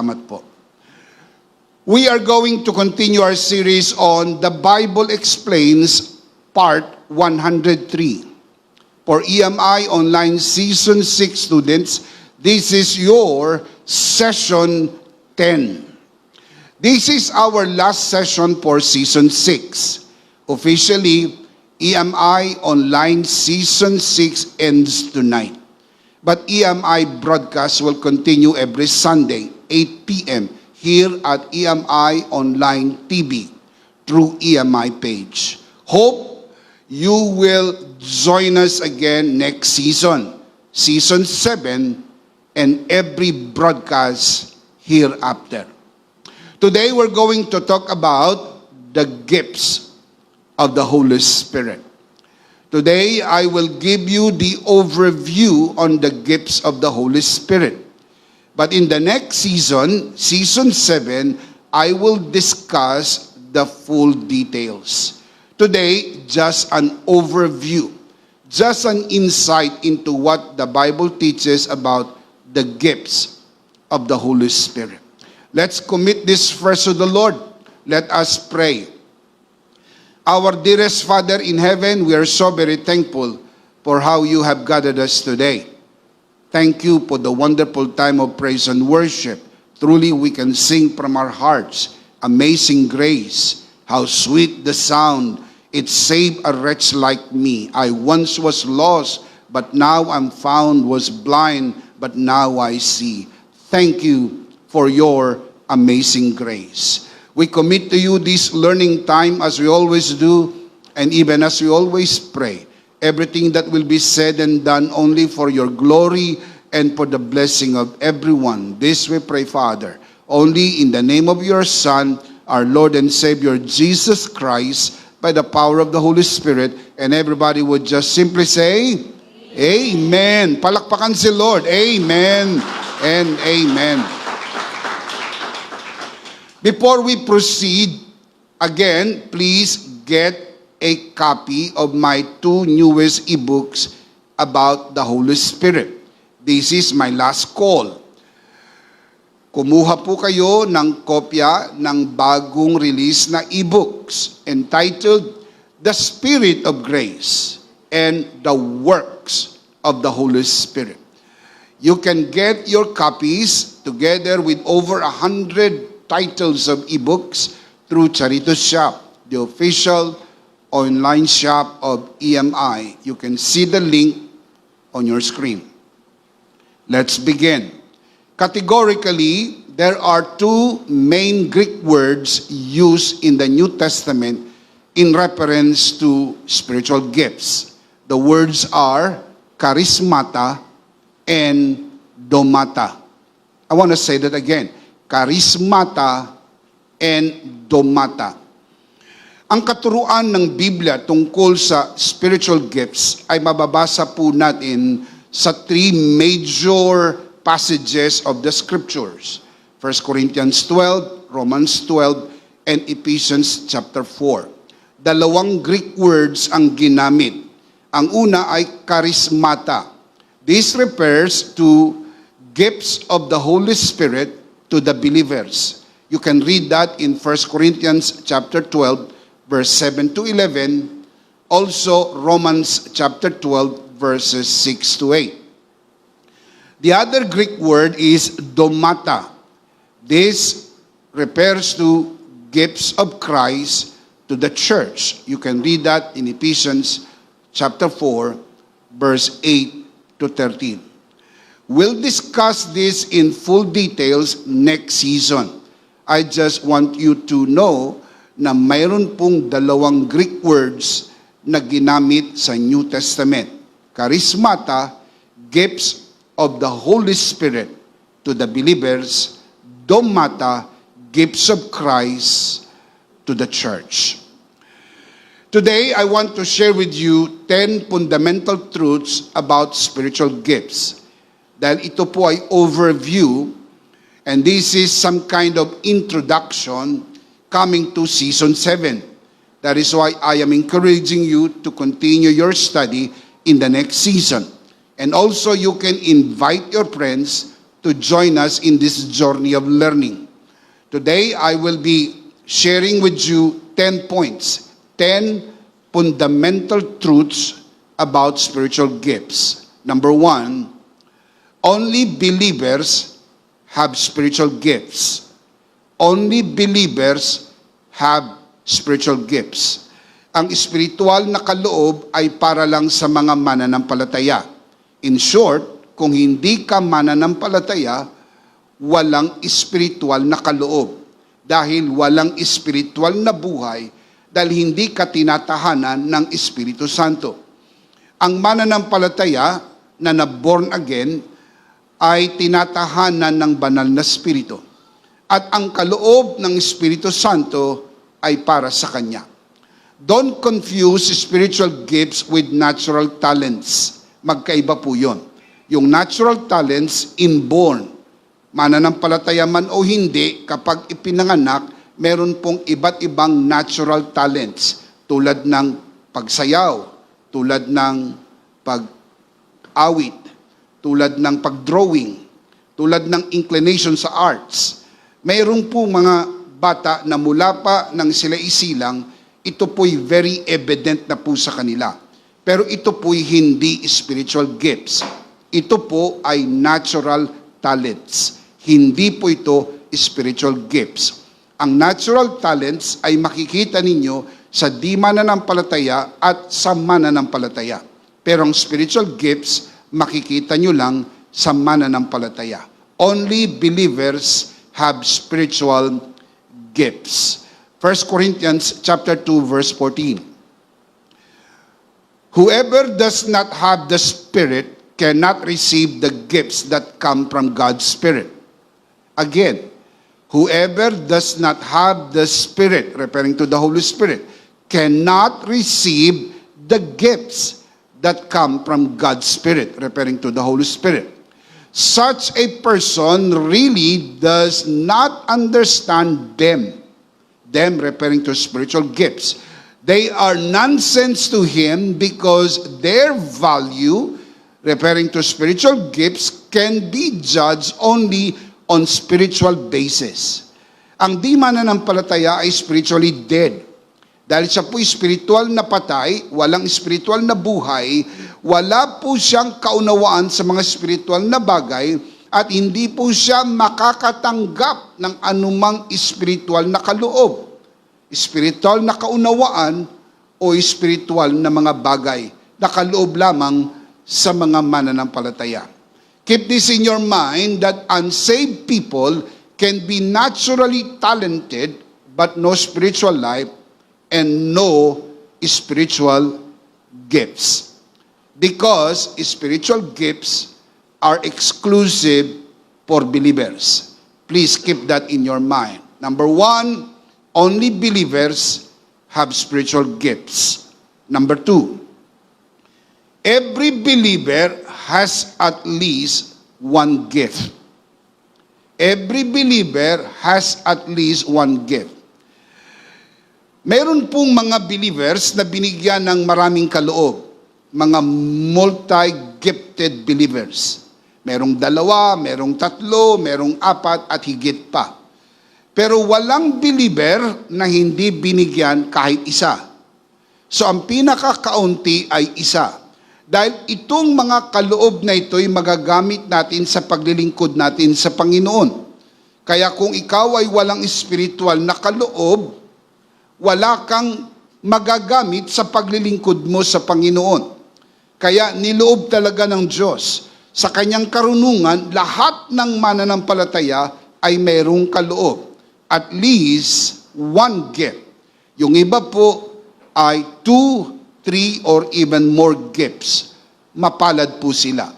Salamat po. We are going to continue our series on The Bible Explains, Part 103. For EMI Online Season 6 students, this is your Session 10. This is our last session for Season 6. Officially, EMI Online Season 6 ends tonight. But EMI broadcast will continue every Sunday, 8 p.m. here at EMI Online TV through EMI page. Hope you will join us again next season, Season 7, and every broadcast hereafter. Today we're going to talk about the gifts of the Holy Spirit. Today, I will give you the overview on the gifts of the Holy Spirit. But in the next season, Season 7, I will discuss the full details. Today, just an overview, just an insight into what the Bible teaches about the gifts of the Holy Spirit. Let's commit this first to the Lord. Let us pray. Our dearest Father in heaven, we are so very thankful for how you have gathered us today. Thank you for the wonderful time of praise and worship. Truly we can sing from our hearts, Amazing Grace, how sweet the sound, it saved a wretch like me. I once was lost, but now I'm found, was blind, but now I see. Thank you for your amazing grace. We commit to you this learning time as we always do, and even as we always pray. Everything that will be said and done only for your glory and for the blessing of everyone. This we pray, Father, only in the name of your Son, our Lord and Savior, Jesus Christ, by the power of the Holy Spirit. And everybody would just simply say, Amen. Palakpakan si Lord. Amen and amen. Before we proceed, again, please get a copy of my 2 newest ebooks about the Holy Spirit. This is my last call. Kumuha po kayo ng kopya ng bagong release na ebooks entitled The Spirit of Grace and the Works of the Holy Spirit. You can get your copies together with over 100 titles of ebooks through Charito Shop, the official online shop of EMI. You can see the link on your screen. Let's begin. Categorically, there are 2 main Greek words used in the New Testament in reference to spiritual gifts. The words are charismata and domata. I want to say that again. Charismata and domata. Ang katuruan ng Biblia tungkol sa spiritual gifts ay mababasa po natin sa 3 major passages of the Scriptures. 1 Corinthians 12, Romans 12, and Ephesians chapter 4. Dalawang Greek words ang ginamit. Ang una ay charismata. This refers to gifts of the Holy Spirit to the believers. You can read that in 1 Corinthians chapter 12, verse 7 to 11. Also, Romans chapter 12, verses 6 to 8. The other Greek word is domata. This refers to gifts of Christ to the church. You can read that in Ephesians chapter 4, verse 8 to 13. We'll discuss this in full details next season. I just want you to know na mayroon pong 2 Greek words na ginamit sa New Testament. Charismata, gifts of the Holy Spirit to the believers. Domata, gifts of Christ to the church. Today, I want to share with you 10 fundamental truths about spiritual gifts. Dahil ito po ay overview, and this is some kind of introduction coming to Season 7. That is why I am encouraging you to continue your study in the next season. And also, you can invite your friends to to join us in this journey of learning. Today, I will be sharing with you 10 points, 10 fundamental truths about spiritual gifts. Number 1, only believers have spiritual gifts. Only believers have spiritual gifts. Ang espiritual na kaloob ay para lang sa mga mananampalataya. In short, kung hindi ka mananampalataya, walang espiritual na kaloob. Dahil walang espiritual na buhay, dahil hindi ka tinatahanan ng Espiritu Santo. Ang mananampalataya na na-born again ay tinatahanan ng banal na Espiritu. At ang kaloob ng Espiritu Santo ay para sa Kanya. Don't confuse spiritual gifts with natural talents. Magkaiba po yun. Yung natural talents, inborn. Mananampalataya man o hindi, kapag ipinanganak, meron pong iba't ibang natural talents. Tulad ng pagsayaw, tulad ng pag-awit, tulad ng pag-drawing, tulad ng inclination sa arts. Mayroon po mga bata na mula pa nang sila isilang, ito po'y very evident na po sa kanila. Pero ito po'y hindi spiritual gifts. Ito po ay natural talents. Hindi po ito spiritual gifts. Ang natural talents ay makikita ninyo sa di mananampalataya at sa mananampalataya. Pero ang spiritual gifts, makikita nyo lang sa mananampalataya. Only believers have spiritual gifts. 1 Corinthians chapter 2 verse 14. Whoever does not have the Spirit cannot receive the gifts that come from God's Spirit. Again, whoever does not have the Spirit, referring to the Holy Spirit, cannot receive the gifts that come from God's Spirit, referring to the Holy Spirit. Such a person really does not understand them referring to spiritual gifts. They are nonsense to him because their value, referring to spiritual gifts, can be judged only on spiritual basis. Ang di mananampalataya ay spiritually dead. Dahil siya po spiritual na patay, walang spiritual na buhay, wala po siyang kaunawaan sa mga spiritual na bagay, at hindi po siya makakatanggap ng anumang spiritual na kaloob, spiritual na kaunawaan, o spiritual na mga bagay na kaloob lamang sa mga mananampalataya. Keep this in your mind that unsaved people can be naturally talented but no spiritual life and no spiritual gifts. Because spiritual gifts are exclusive for believers. Please keep that in your mind. Number 1, only believers have spiritual gifts. Number 2, every believer has at least one gift. Every believer has at least one gift. Meron pong mga believers na binigyan ng maraming kaloob, mga multi-gifted believers. Merong 2, merong 3, merong 4 at higit pa. Pero walang believer na hindi binigyan kahit isa. So ang pinakakaunti ay isa. Dahil itong mga kaloob na ito ay magagamit natin sa paglilingkod natin sa Panginoon. Kaya kung ikaw ay walang spiritual na kaloob, wala kang magagamit sa paglilingkod mo sa Panginoon. Kaya niloob talaga ng Diyos. Sa kanyang karunungan, lahat ng mananampalataya ay mayroong kaloob. At least one gift. Yung iba po ay 2, 3, or even more gifts. Mapalad po sila.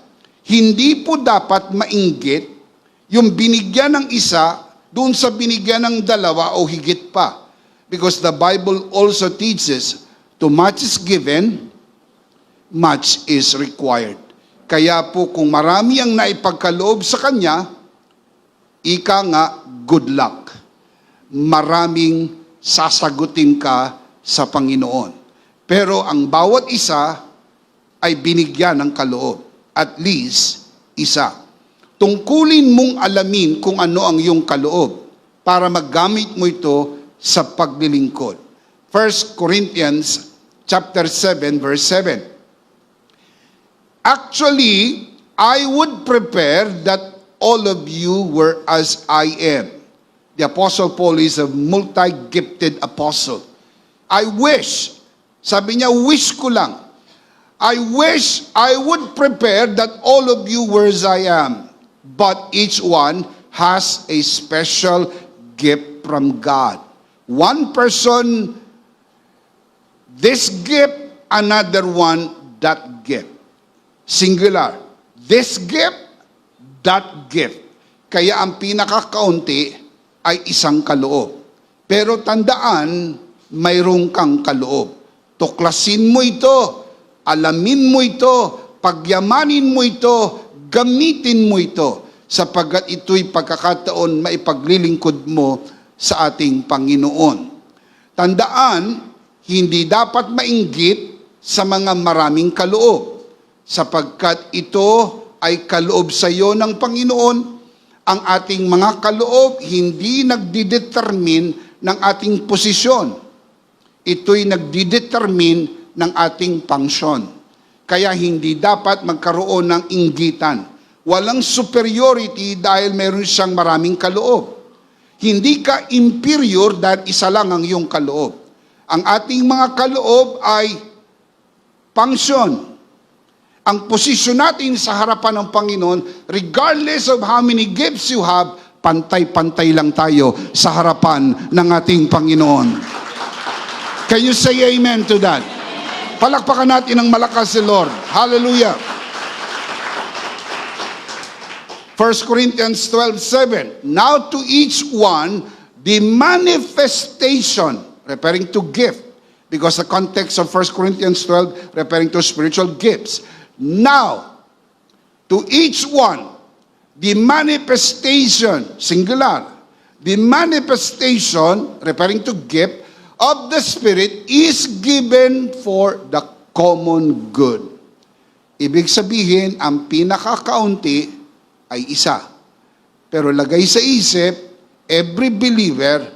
Hindi po dapat mainggit yung binigyan ng isa doon sa binigyan ng 2 o higit pa. Because the Bible also teaches, too much is given, much is required. Kaya po kung marami ang naipagkaloob sa kanya, ika nga, good luck. Maraming sasagutin ka sa Panginoon. Pero ang bawat isa ay binigyan ng kaloob. At least, isa. tungkulin mong alamin kung ano ang iyong kaloob para maggamit mo ito sa paglilingkod. 1 Corinthians chapter 7 verse 7. Actually, I would prepare that all of you were as I am. The Apostle Paul is a multi-gifted apostle. I wish, sabi niya, wish ko lang. I wish I would prepare that all of you were as I am. But each one has a special gift from God. One person, this gift, another one, that gift. Singular. This gift, that gift. Kaya ang pinakakaunti ay isang kaloob. Pero tandaan, mayroong kang kaloob. Tuklasin mo ito, alamin mo ito, pagyamanin mo ito, gamitin mo ito, sapagkat ito'y pagkakataon maipaglilingkod mo sa ating Panginoon. Tandaan, hindi dapat mainggit sa mga maraming kaloob, sapagkat ito ay kaloob sa iyo ng Panginoon. Ang ating mga kaloob hindi nagdidetermine ng ating posisyon. Ito'y nagdidetermine ng ating pangsyon. Kaya hindi dapat magkaroon ng inggitan. Walang superiority dahil meron siyang maraming kaloob. Hindi ka inferior dahil isa lang ang iyong kaloob. Ang ating mga kaloob ay pangsyon. Ang posisyon natin sa harapan ng Panginoon, regardless of how many gifts you have, pantay-pantay lang tayo sa harapan ng ating Panginoon. Can you say amen to that? Palakpakan natin ng malakas si Lord. Hallelujah. 1 Corinthians 12:7. Now to each one, the manifestation, referring to gift, because the context of 1 Corinthians 12, referring to spiritual gifts. Now, to each one, the manifestation, singular, the manifestation, referring to gift, of the Spirit is given for the common good. Ibig sabihin, ang pinakakaunti ay isa. Pero lagay sa isip, every believer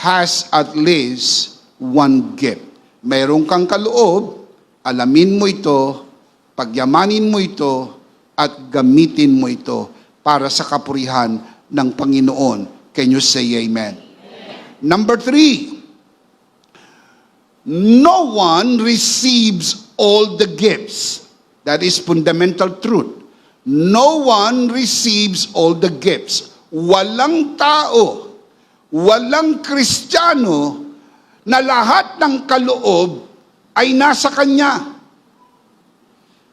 has at least one gift. Mayroon kang kaloob, alamin mo ito, pagyamanin mo ito, at gamitin mo ito para sa kapurihan ng Panginoon. Can you say amen? Number 3, no one receives all the gifts. That is fundamental truth. No one receives all the gifts. Walang tao, walang Kristiyano na lahat ng kaloob ay nasa kanya.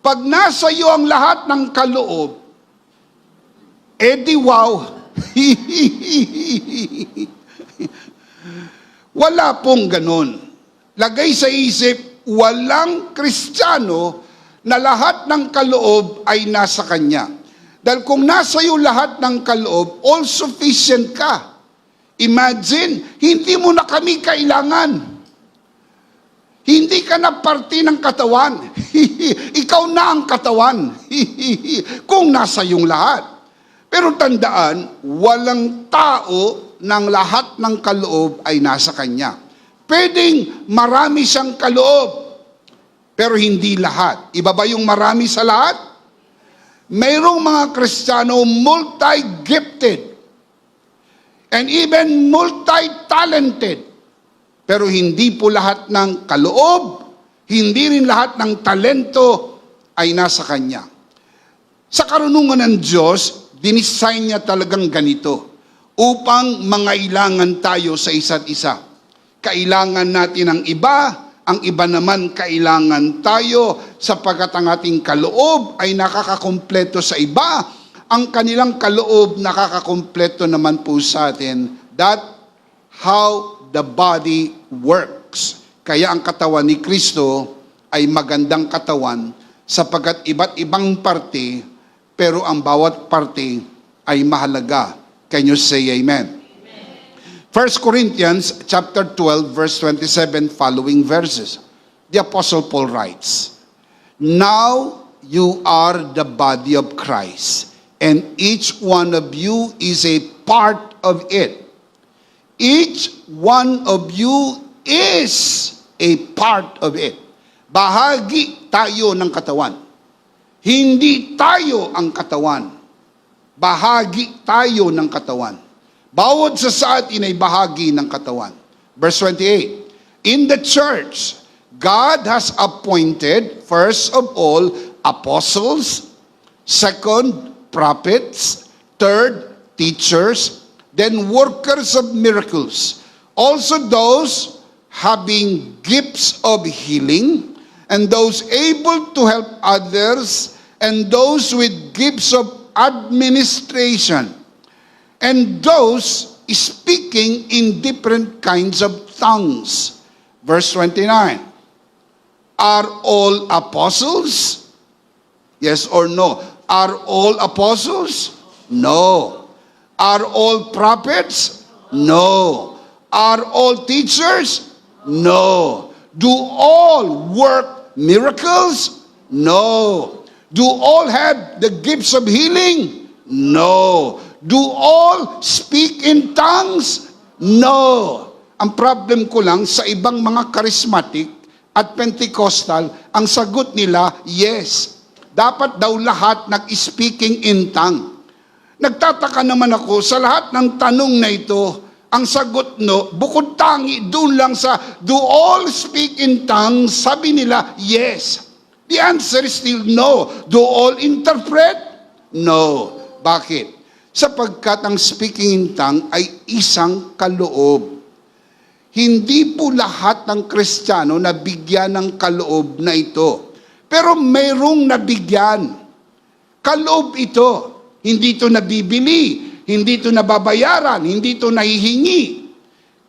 Pag nasa iyo ang lahat ng kaloob, edi wow. Wala pong ganon. Lagay sa isip, walang Kristiyano na lahat ng kaloob ay nasa kanya. Dahil kung nasa iyo lahat ng kaloob, all sufficient ka. Imagine, hindi mo na kami kailangan. Hindi ka na parte ng katawan. Ikaw na ang katawan. Kung nasa iyong lahat. Pero tandaan, walang tao ng lahat ng kaloob ay nasa kanya. Pwedeng marami siyang kaloob, pero hindi lahat. Iba ba yung marami sa lahat? Mayroong mga Kristiyano multi-gifted and even multi-talented. Pero hindi po lahat ng kaloob, hindi rin lahat ng talento ay nasa kanya. Sa karunungan ng Diyos, dinisign niya talagang ganito upang mangailangan tayo sa isa't isa. Kailangan natin ang iba naman kailangan tayo sapagkat ang ating kaloob ay nakakakumpleto sa iba. Ang kanilang kaloob nakakakumpleto naman po sa atin. That how the body works. Kaya ang katawan ni Kristo ay magandang katawan sapagkat iba't ibang parte, pero ang bawat parte ay mahalaga. Can you say amen? 1 Corinthians chapter 12 verse 27 following verses. The Apostle Paul writes, now you are the body of Christ and each one of you is a part of it. Each one of you is a part of it. Bahagi tayo ng katawan. Hindi tayo ang katawan. Bahagi tayo ng katawan. Bawat sa atin ay bahagi ng katawan. Verse 28, in the church, God has appointed, first of all, apostles, second, prophets, third, teachers, then workers of miracles. Also those having gifts of healing, and those able to help others, and those with gifts of administration, and those speaking in different kinds of tongues. Verse 29. Are all apostles? Yes or no? Are all apostles? No. Are all prophets? No. Are all teachers? No. Do all work miracles? No. Do all have the gifts of healing? No. Do all speak in tongues? No. Ang problem ko lang, sa ibang mga charismatic at Pentecostal, ang sagot nila, yes. Dapat daw lahat nag-speaking in tongue. Nagtataka naman ako, sa lahat ng tanong na ito, ang sagot no, bukod tangi, doon lang sa, do all speak in tongues? Sabi nila, yes. The answer is still no. Do all interpret? No. Bakit? Sapagkat ang speaking in tongue ay isang kaloob. Hindi po lahat ng Kristiyano nabigyan ng kaloob na ito. Pero mayroong nabigyan. Kaloob ito. Hindi ito nabibili. Hindi ito nababayaran. Hindi ito nahihingi.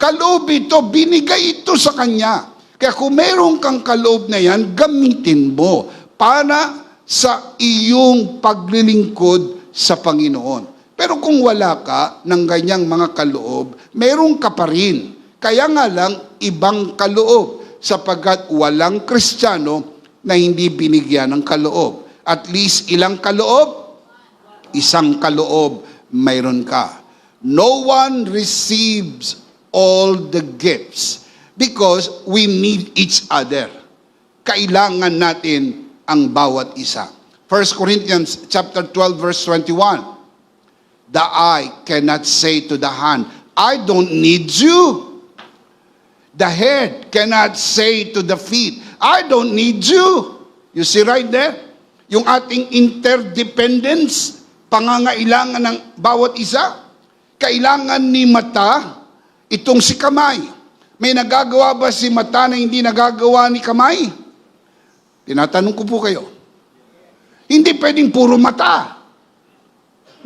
Kaloob ito, binigay ito sa kanya. Kaya kung mayroong kang kaloob na yan, gamitin mo para sa iyong paglilingkod sa Panginoon. Pero kung wala ka ng ganyang mga kaloob, mayroong ka pa rin. Kaya nga lang, ibang kaloob, sapagkat walang Kristiyano na hindi binigyan ng kaloob. At least ilang kaloob? Isang kaloob mayroon ka. No one receives all the gifts because we need each other. Kailangan natin ang bawat isa. 1 Corinthians chapter 12 verse 21. The eye cannot say to the hand, I don't need you. The head cannot say to the feet, I don't need you. You see right there? Yung ating interdependence, pangangailangan ng bawat isa. Kailangan ni mata, itong si kamay. May nagagawa ba si mata na hindi nagagawa ni kamay? Tinatanong ko po kayo. Hindi pwedeng puro mata.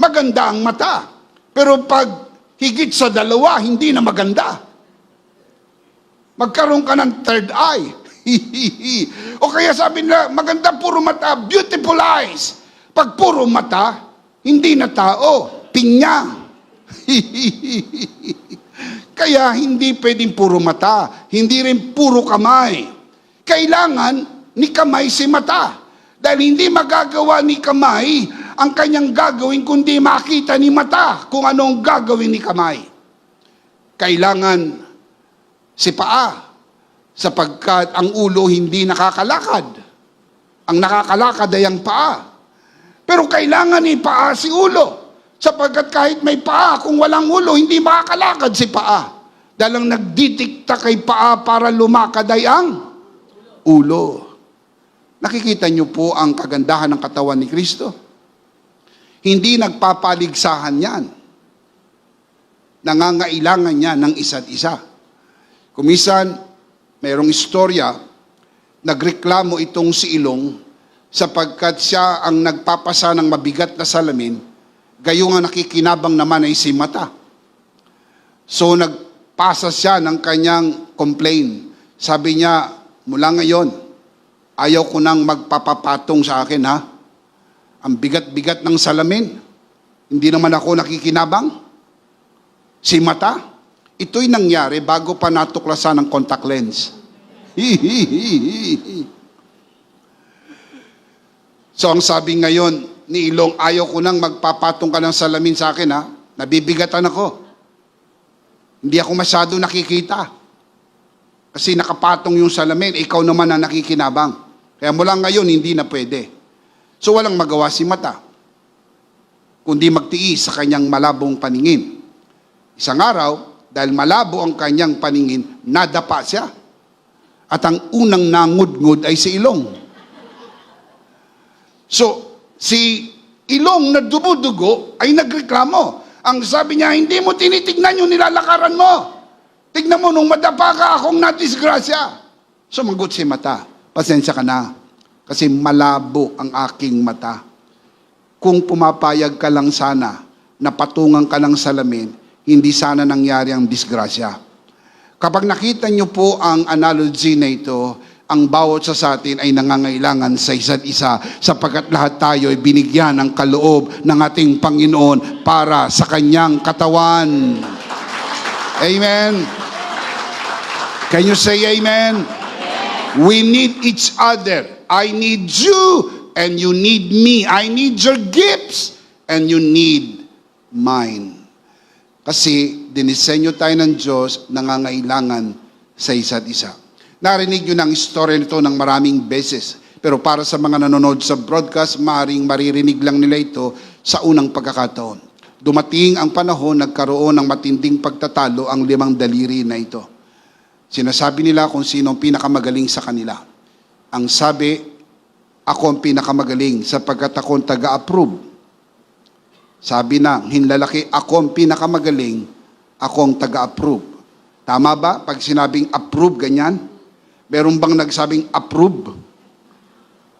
Maganda ang mata. Pero pag higit sa dalawa, hindi na maganda. Magkaroon ka ng third eye. O kaya sabi nila, maganda puro mata, beautiful eyes. Pag puro mata, hindi na tao, pinya. Kaya hindi pwedeng puro mata, hindi rin puro kamay. Kailangan ni kamay si mata. Dahil hindi magagawa ni kamay ang kanyang gagawin kundi makita ni mata kung anong gagawin ni kamay. Kailangan si paa, sapagkat ang ulo hindi nakakalakad. Ang nakakalakad ay ang paa. Pero kailangan ni paa si ulo, sapagkat kahit may paa, kung walang ulo, hindi makakalakad si paa. Dahil ang nagdidikta kay paa para lumakad ay ang ulo. Nakikita niyo po ang kagandahan ng katawan ni Kristo? Hindi nagpapaligsahan yan. Nangangailangan niya ng isa't isa. Kumisan, mayroong istorya, nagreklamo itong si Ilong sapagkat siya ang nagpapasa ng mabigat na salamin, gayong ang nakikinabang naman ay si mata. So nagpasa siya ng kanyang complaint. Sabi niya, mula ngayon, ayaw ko nang magpapapatong sa akin, ha? Ang bigat-bigat ng salamin. Hindi naman ako nakikinabang. Si mata. Ito'y nangyari bago pa natuklasan ng contact lens. So ang sabi ngayon, ni Ilong, ayaw ko nang magpapatong ka ng salamin sa akin, ha? Nabibigatan ako. Hindi ako masyado nakikita. Kasi nakapatong yung salamin, ikaw naman ang nakikinabang. Kaya mula ngayon, hindi na pwede. So walang magawa si mata, kundi magtiis sa kanyang malabong paningin. Isang araw, dahil malabo ang kanyang paningin, nadapa siya. At ang unang nangudngod ay si Ilong. So, si Ilong na dugo-dugo ay nagreklamo. Ang sabi niya, hindi mo tinitignan yung nilalakaran mo. Tignan mo, nung madapa ka, akong nadisgrasya. Sumagot si mata, pasensya ka na, kasi malabo ang aking mata. Kung pumapayag ka lang sana, na patungan ka ng salamin, hindi sana nangyari ang disgrasya. Kapag nakita niyo po ang analogy na ito, ang bawat sa atin ay nangangailangan sa isa't isa sapagkat lahat tayo ay binigyan ng kaloob ng ating Panginoon para sa kanyang katawan. Amen. Can you say amen? We need each other. I need you and you need me. I need your gifts and you need mine. Kasi dinisenyo tayo ng Diyos, nangangailangan sa isa't isa. Narinig nyo ng story nito ng maraming beses. Pero para sa mga nanonood sa broadcast, maaaring maririnig lang nila ito sa unang pagkakataon. Dumating ang panahon, nagkaroon ng matinding pagtatalo ang 5 daliri na ito. Sinasabi nila kung sino ang pinakamagaling sa kanila. Ang sabi, ako ang pinakamagaling sapagkat ako ang taga-approve. Sabi na, hinlalaki, ako ang pinakamagaling, ako ang taga-approve. Tama ba? Pag sinabing approve, ganyan? Meron bang nagsabing approve?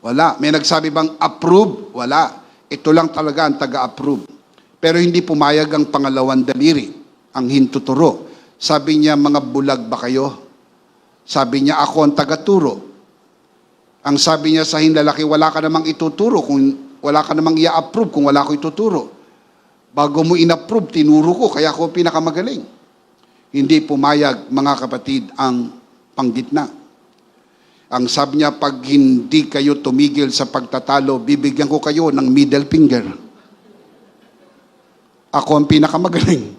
Wala. May nagsabi bang approve? Wala. Ito lang talaga ang taga-approve. Pero hindi pumayag ang pangalawang daliri, ang hintuturo. Sabi niya, mga bulag ba kayo? Sabi niya, ako ang taga-turo. Ang sabi niya sa hinlalaki, wala ka namang ituturo kung wala ka namang i-approve kung wala ko ituturo. Bago mo in-approve, tinuro ko, kaya ako pinakamagaling. Hindi pumayag, mga kapatid, ang panggitna. Ang sabi niya, pag hindi kayo tumigil sa pagtatalo, bibigyan ko kayo ng middle finger. Ako ang pinakamagaling.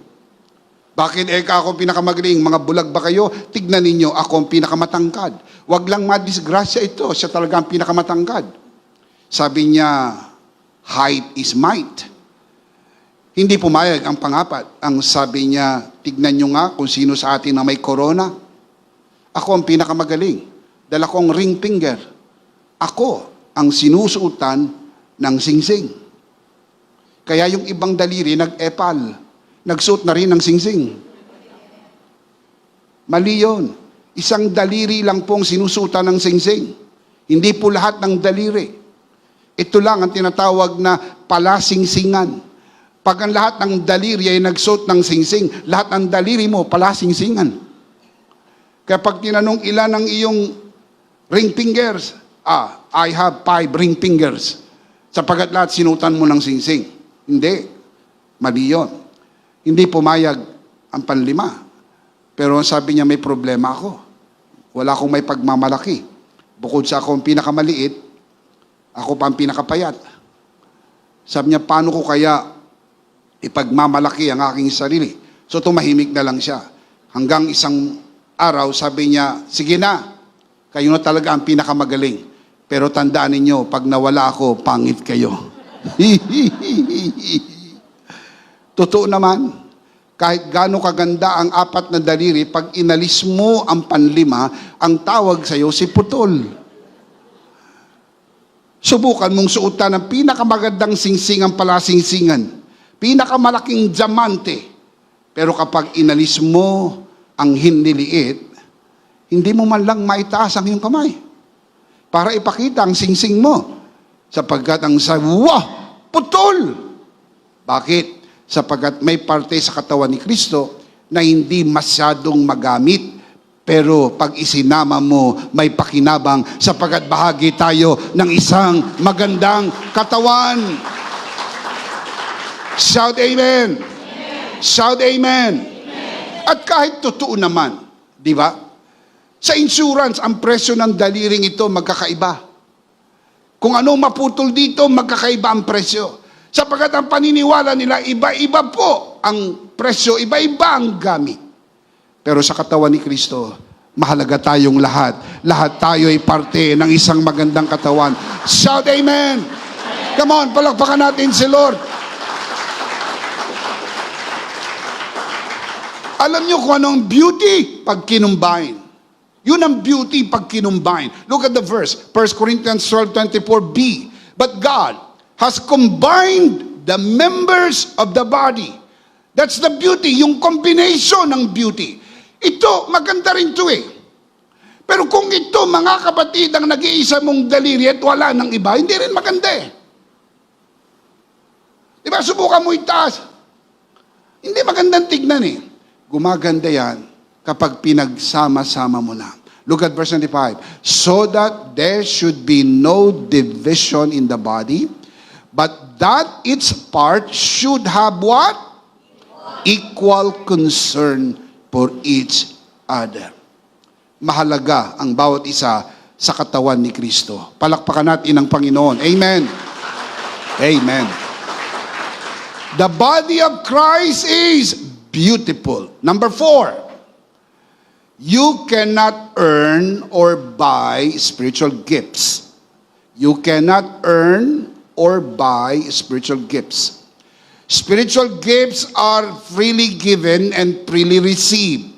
Bakit ako ang pinakamagaling? Mga bulag ba kayo? Tignan ninyo, ako ang pinakamatangkad. Huwag lang madisgrasya ito, siya talaga ang pinakamatangkad. Sabi niya, height is might. Hindi pumayag ang pangapat. Ang sabi niya, tignan nyo nga kung sino sa atin na may corona. Ako ang pinakamagaling. Dala kong ring finger. Ako ang sinusuotan ng singsing. Kaya yung ibang daliri nag-epal. Nagsuot na rin ng singsing. Mali yun. Isang daliri lang pong sinusuotan ng singsing. Hindi po lahat ng daliri. Ito lang ang tinatawag na palasingsingan. Pag ang lahat ng daliri ay nagsuot ng singsing, lahat ng daliri mo palasingsingan. Kaya pag tinanong ilan ang iyong ring fingers, I have 5 ring fingers. Sapagat lahat sinutan mo ng singsing. Hindi. Mali yun. Hindi pumayag ang panlima. Pero sabi niya, may problema ako. Wala akong may pagmamalaki. Bukod sa ako ang pinakamaliit, ako pa ang pinakapayat. Sabi niya, paano ko kaya ipagmamalaki ang aking sarili? So tumahimik na lang siya. Hanggang isang araw, sabi niya, sige na, kayo na talaga ang pinakamagaling. Pero tandaan ninyo, pag nawala ako, pangit kayo. Totoo naman, kahit gaano kaganda ang 4 na daliri, pag inalis mo ang panlima, ang tawag sa'yo si putol. Subukan mong suotan ang pinakamagandang singsingan palasingsingan, pinakamalaking diamante. Pero kapag inalis mo ang hiniliit, hindi mo man lang maitaas ang iyong kamay para ipakita ang singsing mo. Sapagkat ang sabi, wah, putol! Bakit? Sapagkat may parte sa katawan ni Kristo na hindi masyadong magamit. Pero pag isinama mo, may pakinabang sapagkat bahagi tayo ng isang magandang katawan. Shout amen. Shout amen. At kahit totoo naman, di ba? Sa insurance, ang presyo ng daliring ito magkakaiba. Kung ano maputol dito, magkakaiba ang presyo. Sapagkat ang paniniwala nila, iba-iba po ang presyo, iba-iba ang gamit. Pero sa katawan ni Kristo, mahalaga tayong lahat. Lahat tayo ay parte ng isang magandang katawan. Shout amen! Come on, palakpakan natin si Lord. Alam niyo kung anong beauty pag kinumbine. Yun ang beauty pag kinumbine. Look at the verse, 1 Corinthians 12:24b. But God has combined the members of the body. That's the beauty, yung combination ng beauty. Ito, maganda rin ito eh. Pero kung ito, mga kapatid, ang nag-iisa mong daliri at wala ng iba, hindi rin maganda eh. Diba, subukan mo itaas. Hindi magandang tignan eh. Gumaganda yan kapag pinagsama-sama mo na. Look at verse 25. So that there should be no division in the body, but that its part should have what? Equal concern for each other. Mahalaga ang bawat isa sa katawan ni Kristo. Palakpakan natin ang Panginoon. Amen. Amen. The body of Christ is beautiful. Number 4, you cannot earn or buy spiritual gifts. You cannot earn or buy spiritual gifts. Spiritual gifts are freely given and freely received.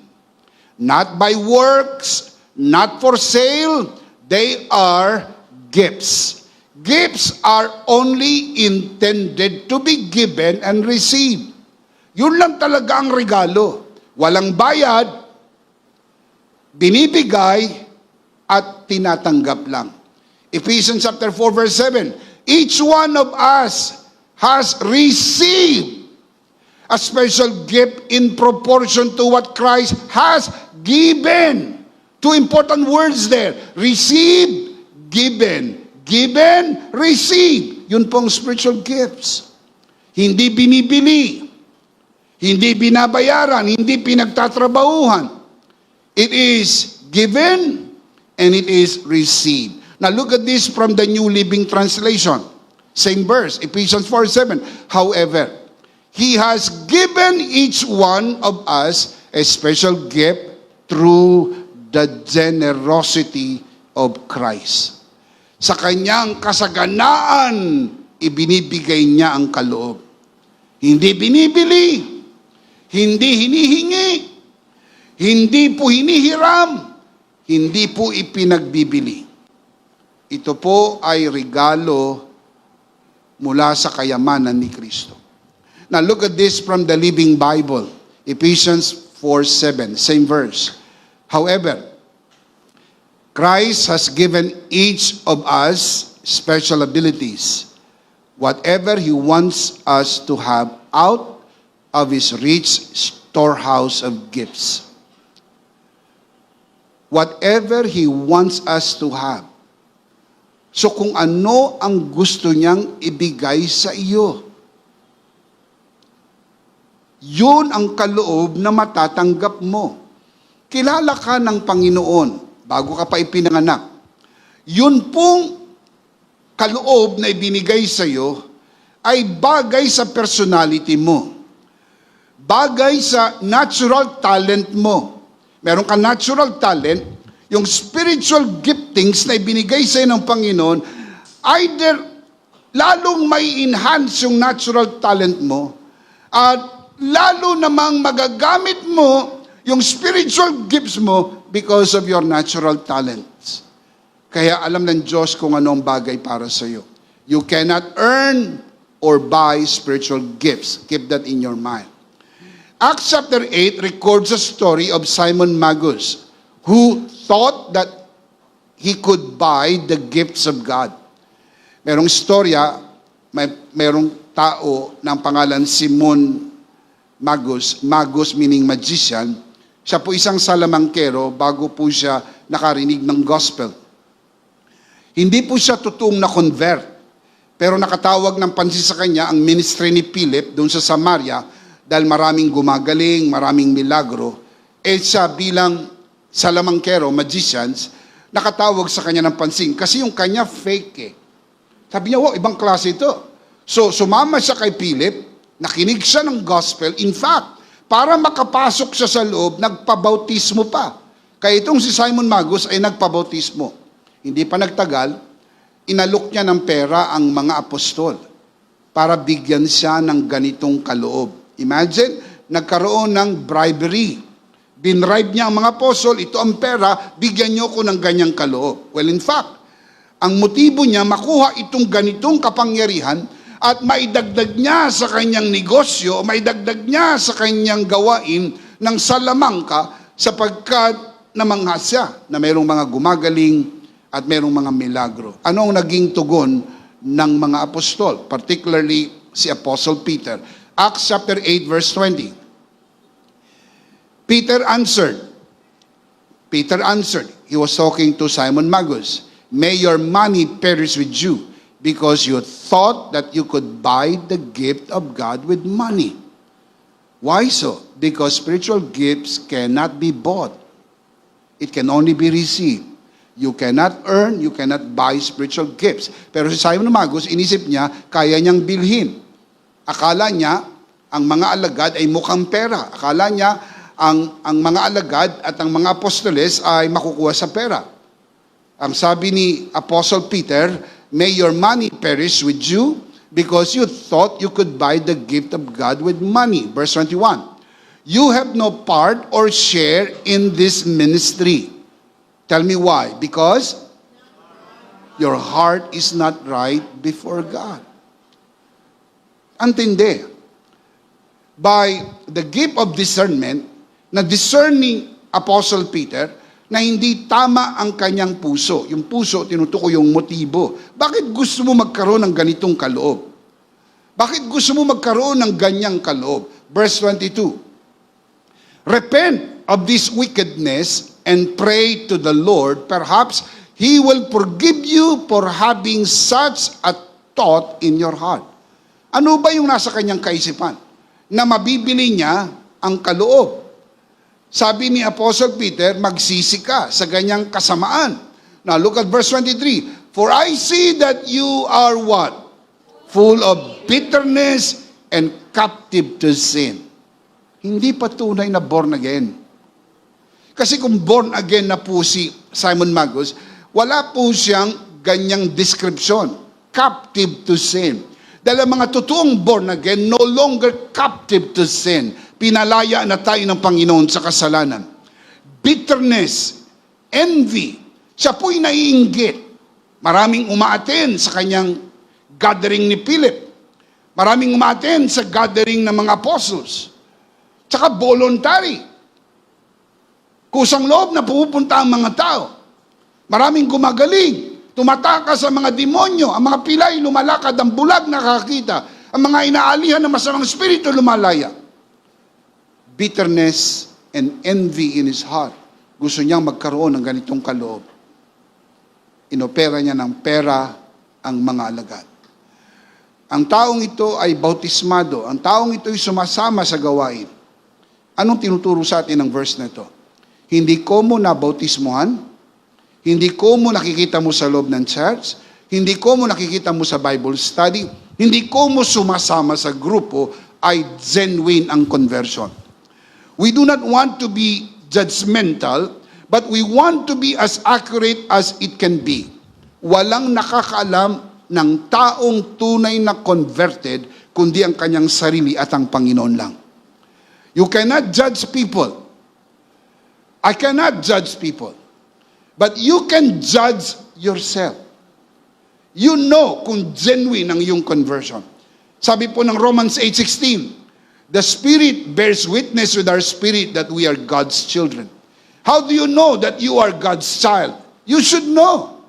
Not by works, not for sale, they are gifts. Gifts are only intended to be given and received. Yun lang talaga ang regalo. Walang bayad, binibigay, at tinatanggap lang. Ephesians chapter 4 verse 7, each one of us has received a special gift in proportion to what Christ has given. Two important words there. Receive, given. Given, receive. Yun pong spiritual gifts. Hindi binibili. Hindi binabayaran. Hindi pinagtatrabahuhan. It is given and it is received. Now look at this from the New Living Translation. Same verse, Ephesians 4:7. However, He has given each one of us a special gift through the generosity of Christ. Sa kanyang kasaganaan, ibinibigay niya ang kaloob. Hindi binibili, hindi hinihingi, hindi po hinihiram, hindi po ipinagbibili. Ito po ay regalo mula sa kayamanan ni Kristo. Now look at this from the Living Bible. Ephesians 4:7, same verse. However, Christ has given each of us special abilities. Whatever He wants us to have out of His rich storehouse of gifts. Whatever He wants us to have. So kung ano ang gusto niyang ibigay sa iyo, yun ang kaloob na matatanggap mo. Kilala ka ng Panginoon bago ka pa ipinanganak. Yun pong kaloob na ibinigay sa iyo ay bagay sa personality mo. Bagay sa natural talent mo. Meron ka natural talent, yung spiritual giftings na ibinigay sa iyo ng Panginoon, either lalong may enhance yung natural talent mo, at lalo namang magagamit mo yung spiritual gifts mo because of your natural talents. Kaya alam ng Diyos kung anong bagay para sa iyo. You cannot earn or buy spiritual gifts. Keep that in your mind. Acts chapter 8 records a story of Simon Magus, who thought that he could buy the gifts of God. Merong istorya, merong tao ng pangalan Simon Magus, Magus meaning magician. Siya po isang salamangkero bago po siya nakarinig ng gospel. Hindi po siya totoong na-convert, pero nakatawag ng pansin sa kanya ang ministry ni Philip doon sa Samaria dahil maraming gumagaling, maraming milagro. Siya bilang salamangkero, magicians, nakatawag sa kanya ng pansin kasi yung kanya fake eh. Sabi niya, wow, ibang klase ito. So, sumama siya kay Philip, nakinig siya ng gospel. In fact, para makapasok siya sa loob, nagpabautismo pa. Kaya itong si Simon Magus ay nagpabautismo. Hindi pa nagtagal, inalok niya ng pera ang mga apostol para bigyan siya ng ganitong kaloob. Imagine, nagkaroon ng bribery. Binribe niya ang mga apostol, ito ang pera, bigyan niyo ko ng ganyang kaloob. Well, in fact, ang motibo niya, makuha itong ganitong kapangyarihan at maidagdag niya sa kanyang negosyo, maidagdag niya sa kanyang gawain ng salamangka sapagkat namangha siya na mayroong mga gumagaling at mayroong mga milagro. Ano ang naging tugon ng mga apostol, particularly si Apostle Peter? Acts chapter 8 verse 20. Peter answered, he was talking to Simon Magus, "May your money perish with you, because you thought that you could buy the gift of God with money." Why so? Because spiritual gifts cannot be bought. It can only be received. You cannot earn, you cannot buy spiritual gifts. Pero si Simon Magus, inisip niya, kaya niyang bilhin. Akala niya, ang mga alagad ay mukhang pera. Akala niya, ang mga alagad at ang mga apostoles ay makukuha sa pera. Ang sabi ni Apostle Peter, "May your money perish with you, because you thought you could buy the gift of God with money." Verse 21, "You have no part or share in this ministry." Tell me why? Because your heart is not right before God. Antindi. By the gift of discernment, na discerning Apostle Peter, na hindi tama ang kanyang puso. Yung puso, tinutukoy yung motibo. Bakit gusto mo magkaroon ng ganitong kaloob? Bakit gusto mo magkaroon ng ganyang kaloob? Verse 22, "Repent of this wickedness and pray to the Lord. Perhaps He will forgive you for having such a thought in your heart." Ano ba yung nasa kanyang kaisipan? Na mabibili niya ang kaloob. Sabi ni Apostle Peter, magsisi ka sa ganyang kasamaan. Now look at verse 23. "For I see that you are" what? "Full of bitterness and captive to sin." Hindi pa tunay na born again. Kasi kung born again na po si Simon Magus, wala po siyang ganyang description. Captive to sin. Dahil ang mga totoong born again, no longer captive to sin. Pinalaya na tayo ng Panginoon sa kasalanan. Bitterness, envy. Siya po'y naiinggit. Maraming umaaten sa kanyang gathering ni Philip. Maraming umaaten sa gathering ng mga apostles. Tsaka voluntary. Kusang loob na pupunta ang mga tao. Maraming gumagaling. Tumataka sa mga demonyo. Ang mga pilay lumalakad, ang bulag nakakita. Ang mga inaalihan ng masamang espiritu lumalaya. Bitterness and envy in his heart. Gusto niyang magkaroon ng ganitong kaloob. Inopera niya ng pera ang mga alagad. Ang taong ito ay bautismado. Ang taong ito ay sumasama sa gawain. Anong tinuturo sa atin ng verse na ito? Hindi ko mo nabautismuhan, hindi ko mo nakikita mo sa loob ng church, hindi ko mo nakikita mo sa Bible study, hindi ko mo sumasama sa grupo, ay genuine ang conversion. We do not want to be judgmental, but we want to be as accurate as it can be. Walang nakakaalam ng taong tunay na converted, kundi ang kanyang sarili at ang Panginoon lang. You cannot judge people. I cannot judge people. But you can judge yourself. You know kung genuine ang iyong conversion. Sabi po ng Romans 8:16, "The Spirit bears witness with our spirit that we are God's children." How do you know that you are God's child? You should know.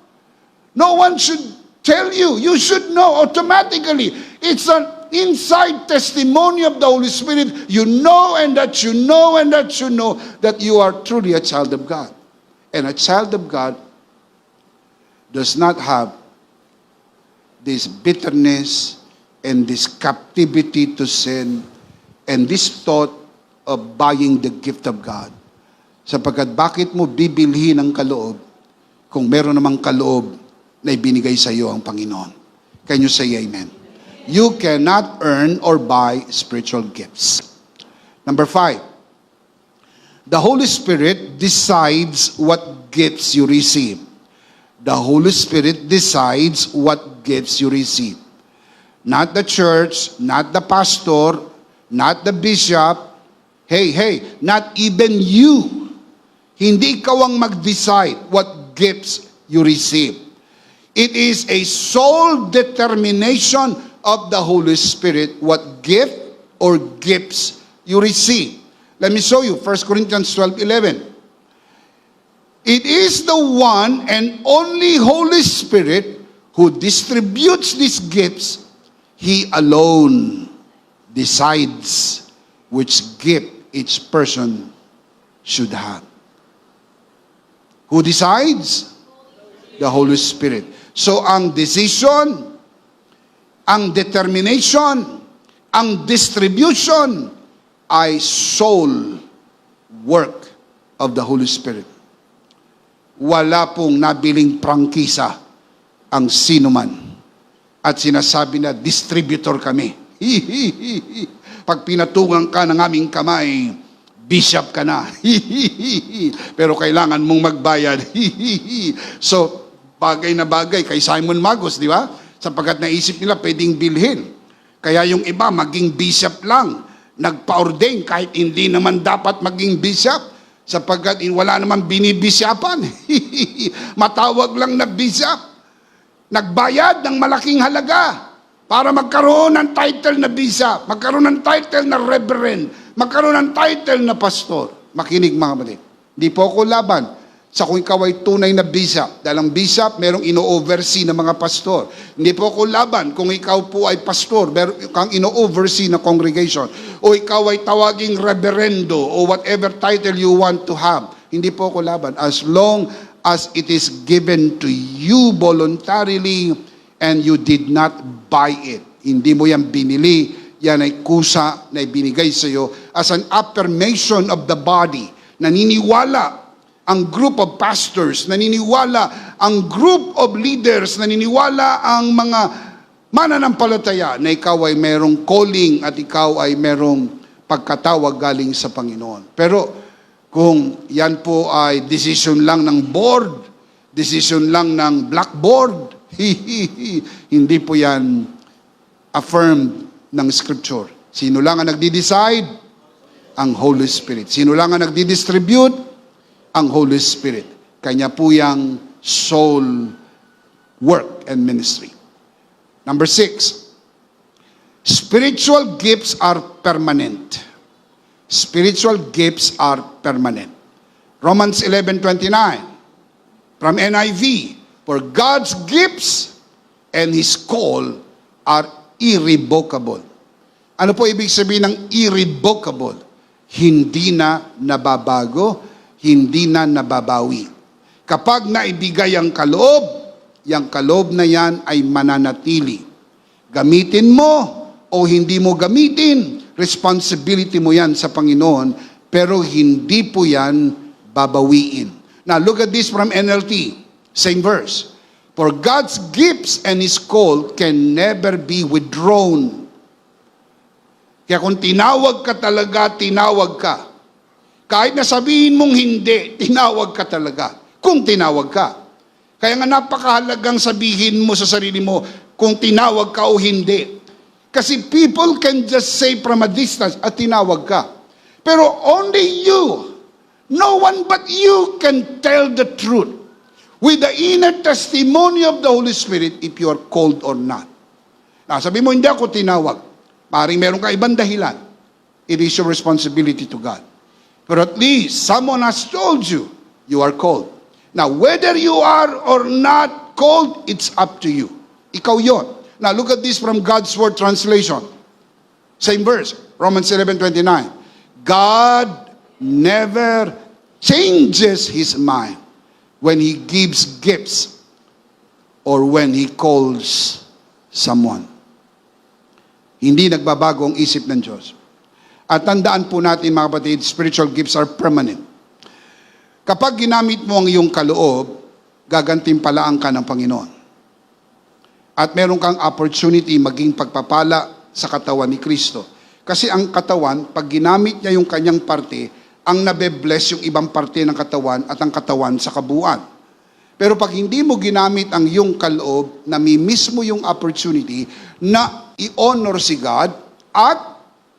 No one should tell you. You should know automatically. It's an inside testimony of the Holy Spirit. You know and that you know and that you know that you are truly a child of God. And a child of God does not have this bitterness and this captivity to sin and this thought of buying the gift of God. Sapagkat bakit mo bibilhin ang kaloob kung meron namang kaloob na ibinigay sa iyo ang Panginoon? Can you say amen? You cannot earn or buy spiritual gifts. Number 5, the Holy Spirit decides what gifts you receive. The Holy Spirit decides what gifts you receive. Not the church, not the pastor, not the bishop. Hey, not even you. Hindi ikaw ang mag-decide what gifts you receive. It is a sole determination of the Holy Spirit what gift or gifts you receive. Let me show you 1 Corinthians 12:11. It is the one and only Holy Spirit who distributes these gifts. He alone decides which gift each person should have. Who decides? The Holy Spirit. So ang decision, ang determination, ang distribution ay sole work of the Holy Spirit. Wala pong nabiling prangkisa ang sinuman at sinasabi na distributor kami. Pag pinatungan ka ng aming kamay, bishop ka na. Pero kailangan mong magbayad. So, bagay na bagay kay Simon Magus, di ba? Sapagkat naisip nila pwedeng bilhin. Kaya yung iba maging bishop lang. Nagpa-ordain kahit hindi naman dapat maging bishop. Sapagkat wala naman binibisyapan. Matawag lang na bishop. Nagbayad ng malaking halaga para magkaroon ng title na bishop, magkaroon ng title na reverend, magkaroon ng title na pastor. Makinig mga kapatid. Hindi po ako laban sa kung ikaw ay tunay na bishop. Dahil ang bishop, merong ino-oversee ng mga pastor. Hindi po ako laban kung ikaw po ay pastor, meron kang ino-oversee na congregation. O ikaw ay tawaging reverendo o whatever title you want to have. Hindi po ako laban. As long as it is given to you voluntarily and you did not buy it. Hindi mo yan binili, yan ay kusa na ibinigay sa iyo as an affirmation of the body. Naniniwala ang group of pastors, naniniwala ang group of leaders, naniniwala ang mga mananampalataya na ikaw ay merong calling at ikaw ay merong pagkatawag galing sa Panginoon. Pero kung yan po ay decision lang ng board, decision lang ng blackboard, hindi po yan affirmed ng Scripture. Sino lang ang nagdi-decide? Ang Holy Spirit. Sino lang ang nagdi-distribute? Ang Holy Spirit. Kanya po yung soul work and ministry. Number 6, spiritual gifts are permanent. Spiritual gifts are permanent. Romans 11:29 from NIV, for God's gifts and His call are irrevocable. Ano po ibig sabihin ng irrevocable? Hindi na nababago, hindi na nababawi. Kapag naibigay ang kaloob na yan ay mananatili. Gamitin mo o hindi mo gamitin, responsibility mo yan sa Panginoon, pero hindi po yan babawiin. Now, look at this from NLT, same verse. For God's gifts and His call can never be withdrawn. Kaya kung tinawag ka talaga, tinawag ka. Kahit na sabihin mong hindi, tinawag ka talaga. Kung tinawag ka. Kaya nga napakahalagang sabihin mo sa sarili mo kung tinawag ka o hindi. Kasi people can just say from a distance at tinawag ka. Pero only you, no one but you can tell the truth with the inner testimony of the Holy Spirit if you are called or not. Now, sabi mo, hindi ako tinawag. Maring meron ka ibang dahilan. It is your responsibility to God. But at least someone has told you, you are called. Now, whether you are or not called, it's up to you. Ikaw yon. Now, look at this from God's Word translation. Same verse, Romans 11:29. God never changes His mind when He gives gifts or when He calls someone. Hindi nagbabago ang isip ng Diyos. At tandaan po natin mga kapatid, spiritual gifts are permanent. Kapag ginamit mo ang iyong kaloob, gagantimpalaan ka ng Panginoon. At meron kang opportunity maging pagpapala sa katawan ni Kristo. Kasi ang katawan, pag ginamit niya yung kanyang parte, ang nabe-bless yung ibang parte ng katawan at ang katawan sa kabuuan. Pero pag hindi mo ginamit ang iyong kaloob, nami-miss mo yung opportunity na i-honor si God at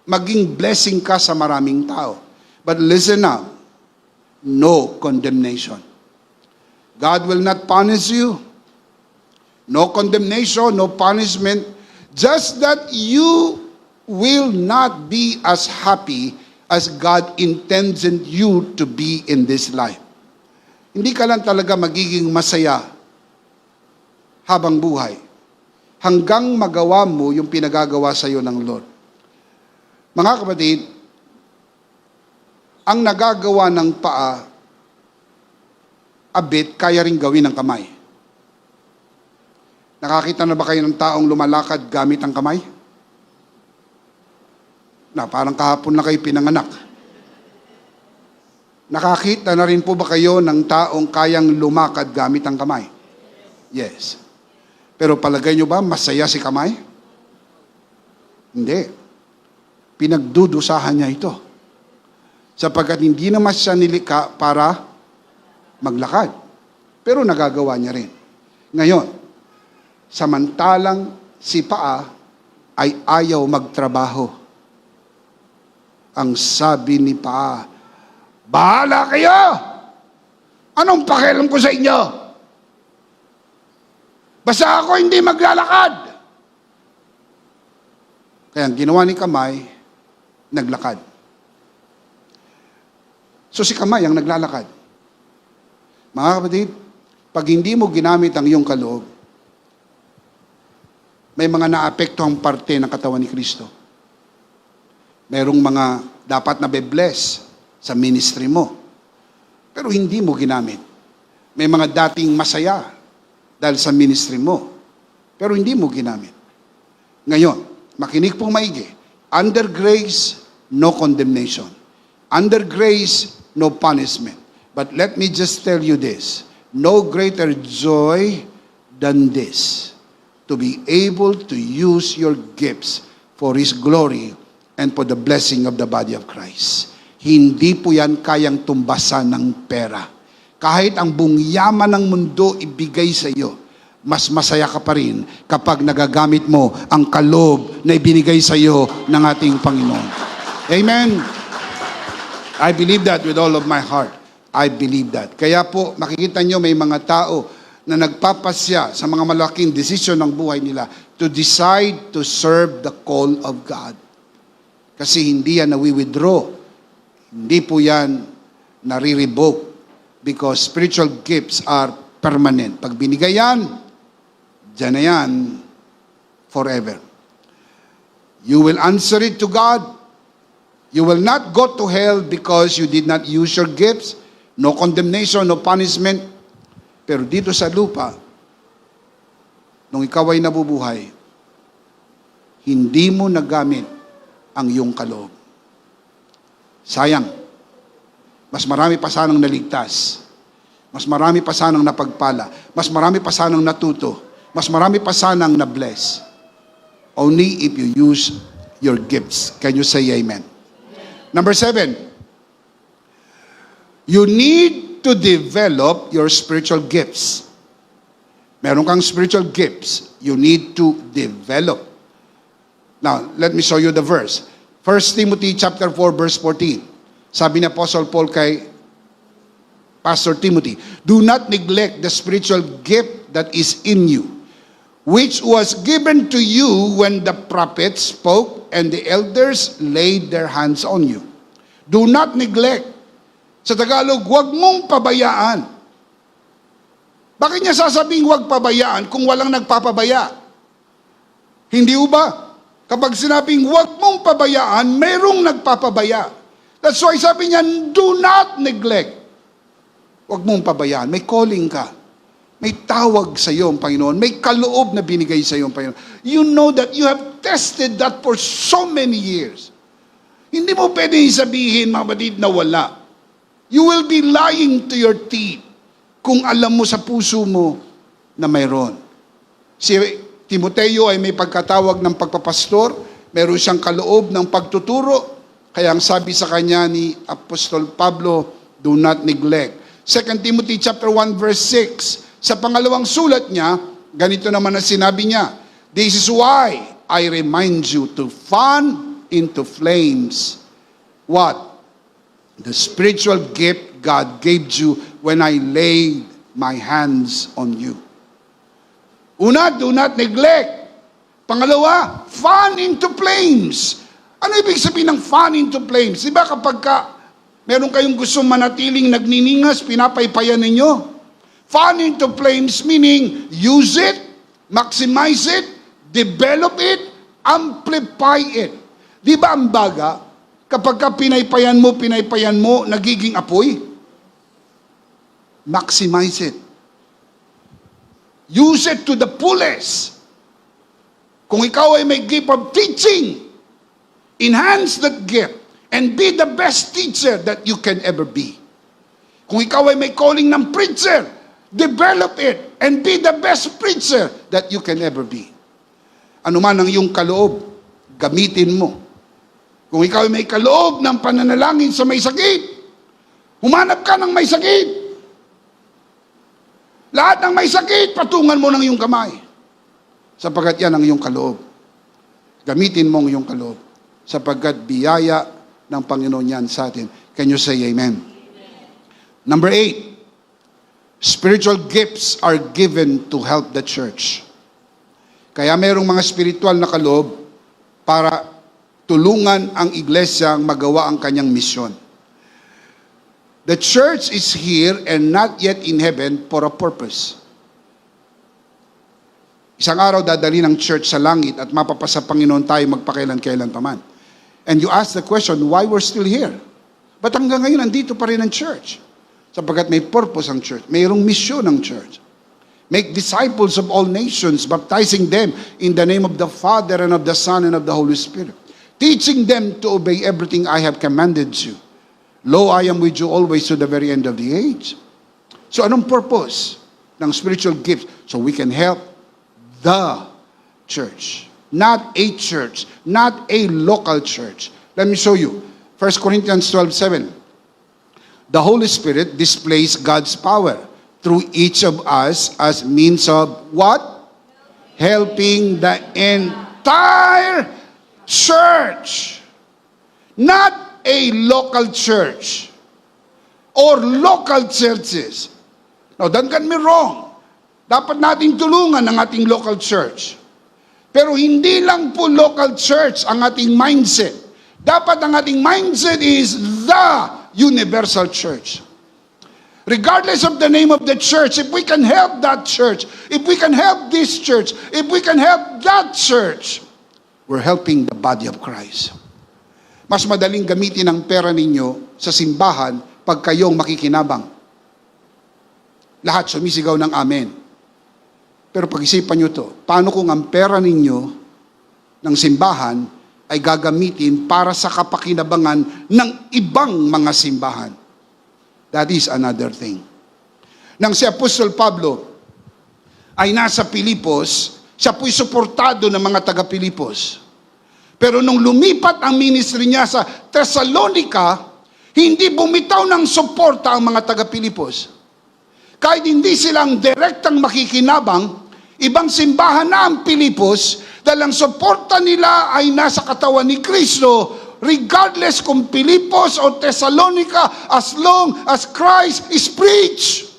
maging blessing ka sa maraming tao. But listen now, no condemnation. God will not punish you. No condemnation, no punishment. Just that you will not be as happy as God intends you to be in this life. Hindi ka lang talaga magiging masaya habang buhay hanggang magawa mo yung pinagagawa sa iyo ng Lord. Mga kapatid, ang nagagawa ng paa, abit, kaya rin gawin ng kamay. Nakakita na ba kayo ng taong lumalakad gamit ang kamay? Na parang kahapon na kayo pinanganak. Nakakita na rin po ba kayo ng taong kayang lumakad gamit ang kamay? Yes. Pero palagay nyo ba masaya si kamay? Hindi. Pinagdudusahan niya ito. Sapagkat hindi naman siya nilikha para maglakad. Pero nagagawa niya rin. Ngayon, samantalang si paa ay ayaw magtrabaho. Ang sabi ni paa, bahala kayo! Anong pakialam ko sa inyo? Basta ako hindi maglalakad. Kaya ang ginawa ni kamay, naglakad. So si kamay ang naglalakad. Mga kapatid, pag hindi mo ginamit ang iyong kaloob, may mga naapektuhang parte ng katawan ni Kristo. Merong mga dapat na be-bless sa ministry mo. Pero hindi mo ginamit. May mga dating masaya dahil sa ministry mo. Pero hindi mo ginamit. Ngayon, makinig pong maigi. Under grace, no condemnation. Under grace, no punishment. But let me just tell you this. No greater joy than this. To be able to use your gifts for His glory and for the blessing of the body of Christ. Hindi po yan kayang tumbasan ng pera. Kahit ang buong yaman ng mundo ibigay sa iyo, mas masaya ka pa rin kapag nagagamit mo ang kaloob na ibinigay sa iyo ng ating Panginoon. Amen? I believe that with all of my heart. I believe that. Kaya po, makikita nyo may mga tao na nagpapasya sa mga malaking desisyon ng buhay nila to decide to serve the call of God. Kasi hindi yan nawi-withdraw. Hindi po yan nare-revoke because spiritual gifts are permanent. Pag binigay yan, dyan na yan forever. You will answer it to God. You will not go to hell because you did not use your gifts. No condemnation, no punishment. Pero dito sa lupa, nung ikaw ay nabubuhay, hindi mo nagamit ang iyong kaloob. Sayang. Mas marami pa sanang naligtas. Mas marami pa sanang napagpala. Mas marami pa sanang natuto. Mas marami pa sanang na-bless. Only if you use your gifts. Can you say amen? Number 7. You need to develop your spiritual gifts. Meron kang spiritual gifts. You need to develop. Now, let me show you the verse. 1 Timothy chapter 4, verse 14. Sabi ni Apostle Paul kay Pastor Timothy, do not neglect the spiritual gift that is in you, which was given to you when the prophets spoke and the elders laid their hands on you. Do not neglect. Sa Tagalog, huwag mong pabayaan. Bakit niya sasabing huwag pabayaan kung walang nagpapabaya? Hindi ba? Kapag sinabing huwag mong pabayaan, mayroong nagpapabaya. That's why sabi niya, do not neglect. Huwag mong pabayaan. May calling ka. May tawag sa iyo ang Panginoon. May kaloob na binigay sa iyo ang Panginoon. You know that you have tested that for so many years. Hindi mo pwedeng sabihin, mga batid, na wala. You will be lying to your teeth kung alam mo sa puso mo na mayroon. Si Timoteo ay may pagkatawag ng pagpapastor, meron siyang kaloob ng pagtuturo, kaya ang sabi sa kanya ni Apostol Pablo, do not neglect. 2 Timothy chapter 1 verse 6, sa pangalawang sulat niya, ganito naman ang sinabi niya, this is why I remind you to fan into flames what? The spiritual gift God gave you when I laid my hands on you. Una, do not neglect. Pangalawa, fan into flames. Ano ibig sabihin ng fan into flames? Diba kapag meron kayong gusto manatiling nagniningas, pinapaypayan ninyo? Fan into flames meaning use it, maximize it, develop it, amplify it. Di ba ang baga, kapag pinaypayan mo, nagiging apoy? Maximize it. Use it to the fullest. Kung ikaw ay may gift of teaching, enhance that gift and be the best teacher that you can ever be. Kung ikaw ay may calling ng preacher, develop it and be the best preacher that you can ever be. Ano man ang iyong kaloob, gamitin mo. Kung ikaw ay may kaloob ng pananalangin sa may sakit, humanap ka ng may sakit. Lahat ng may sakit, patungan mo ng iyong kamay. Sapagkat yan ang iyong kaloob. Gamitin mo ang iyong kaloob. Sapagkat biyaya ng Panginoon yan sa atin. Can you say amen? Number 8, spiritual gifts are given to help the church. Kaya mayroong mga spiritual na kaloob para tulungan ang iglesia magawa ang kanyang misyon. The church is here and not yet in heaven for a purpose. Isang araw dadali ng church sa langit at mapapasa Panginoon tayo magpakailan-kailan pa man. And you ask the question, why we're still here? Ba't hanggang ngayon nandito pa rin ang church? Sapagkat may purpose ang church. Mayroong misyon ang church. Make disciples of all nations, baptizing them in the name of the Father and of the Son and of the Holy Spirit. Teaching them to obey everything I have commanded you. Lo, I am with you always to the very end of the age. So anong purpose ng spiritual gifts? So we can help the church. Not a church. Not a local church. Let me show you. 1 Corinthians 12:7. The Holy Spirit displays God's power through each of us as means of what? Helping the entire church. Not a local church or local churches. Now, don't get me wrong. Dapat nating tulungan ang ating local church. Pero hindi lang po local church ang ating mindset. Dapat ang ating mindset is the universal church. Regardless of the name of the church, if we can help that church, if we can help this church, if we can help that church, we're helping the body of Christ. Mas madaling gamitin ang pera ninyo sa simbahan pag kayong makikinabang. Lahat sumisigaw ng amen. Pero pag-isipan nyo to, paano kung ang pera ninyo ng simbahan ay gagamitin para sa kapakinabangan ng ibang mga simbahan? That is another thing. Nang si Apostol Pablo ay nasa Pilipos, siya po'y suportado ng mga taga-Pilipos. Pero nung lumipat ang ministry niya sa Thessalonica, hindi bumitaw ng suporta ang mga taga-Pilipos. Kahit hindi silang direktang makikinabang, ibang simbahan na ang Pilipos, dahil ang suporta nila ay nasa katawan ni Kristo, regardless kung Pilipos o Thessalonica, as long as Christ is preached,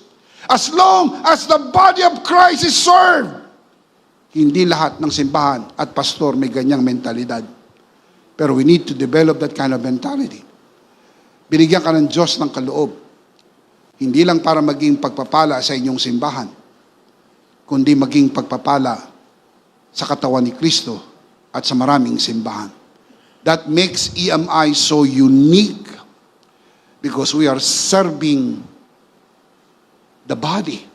as long as the body of Christ is served. Hindi lahat ng simbahan at pastor may ganyang mentalidad. Pero we need to develop that kind of mentality. Binigyan ka ng Diyos ng kaloob. Hindi lang para maging pagpapala sa inyong simbahan, kundi maging pagpapala sa katawan ni Kristo at sa maraming simbahan. That makes EMI so unique because we are serving the body.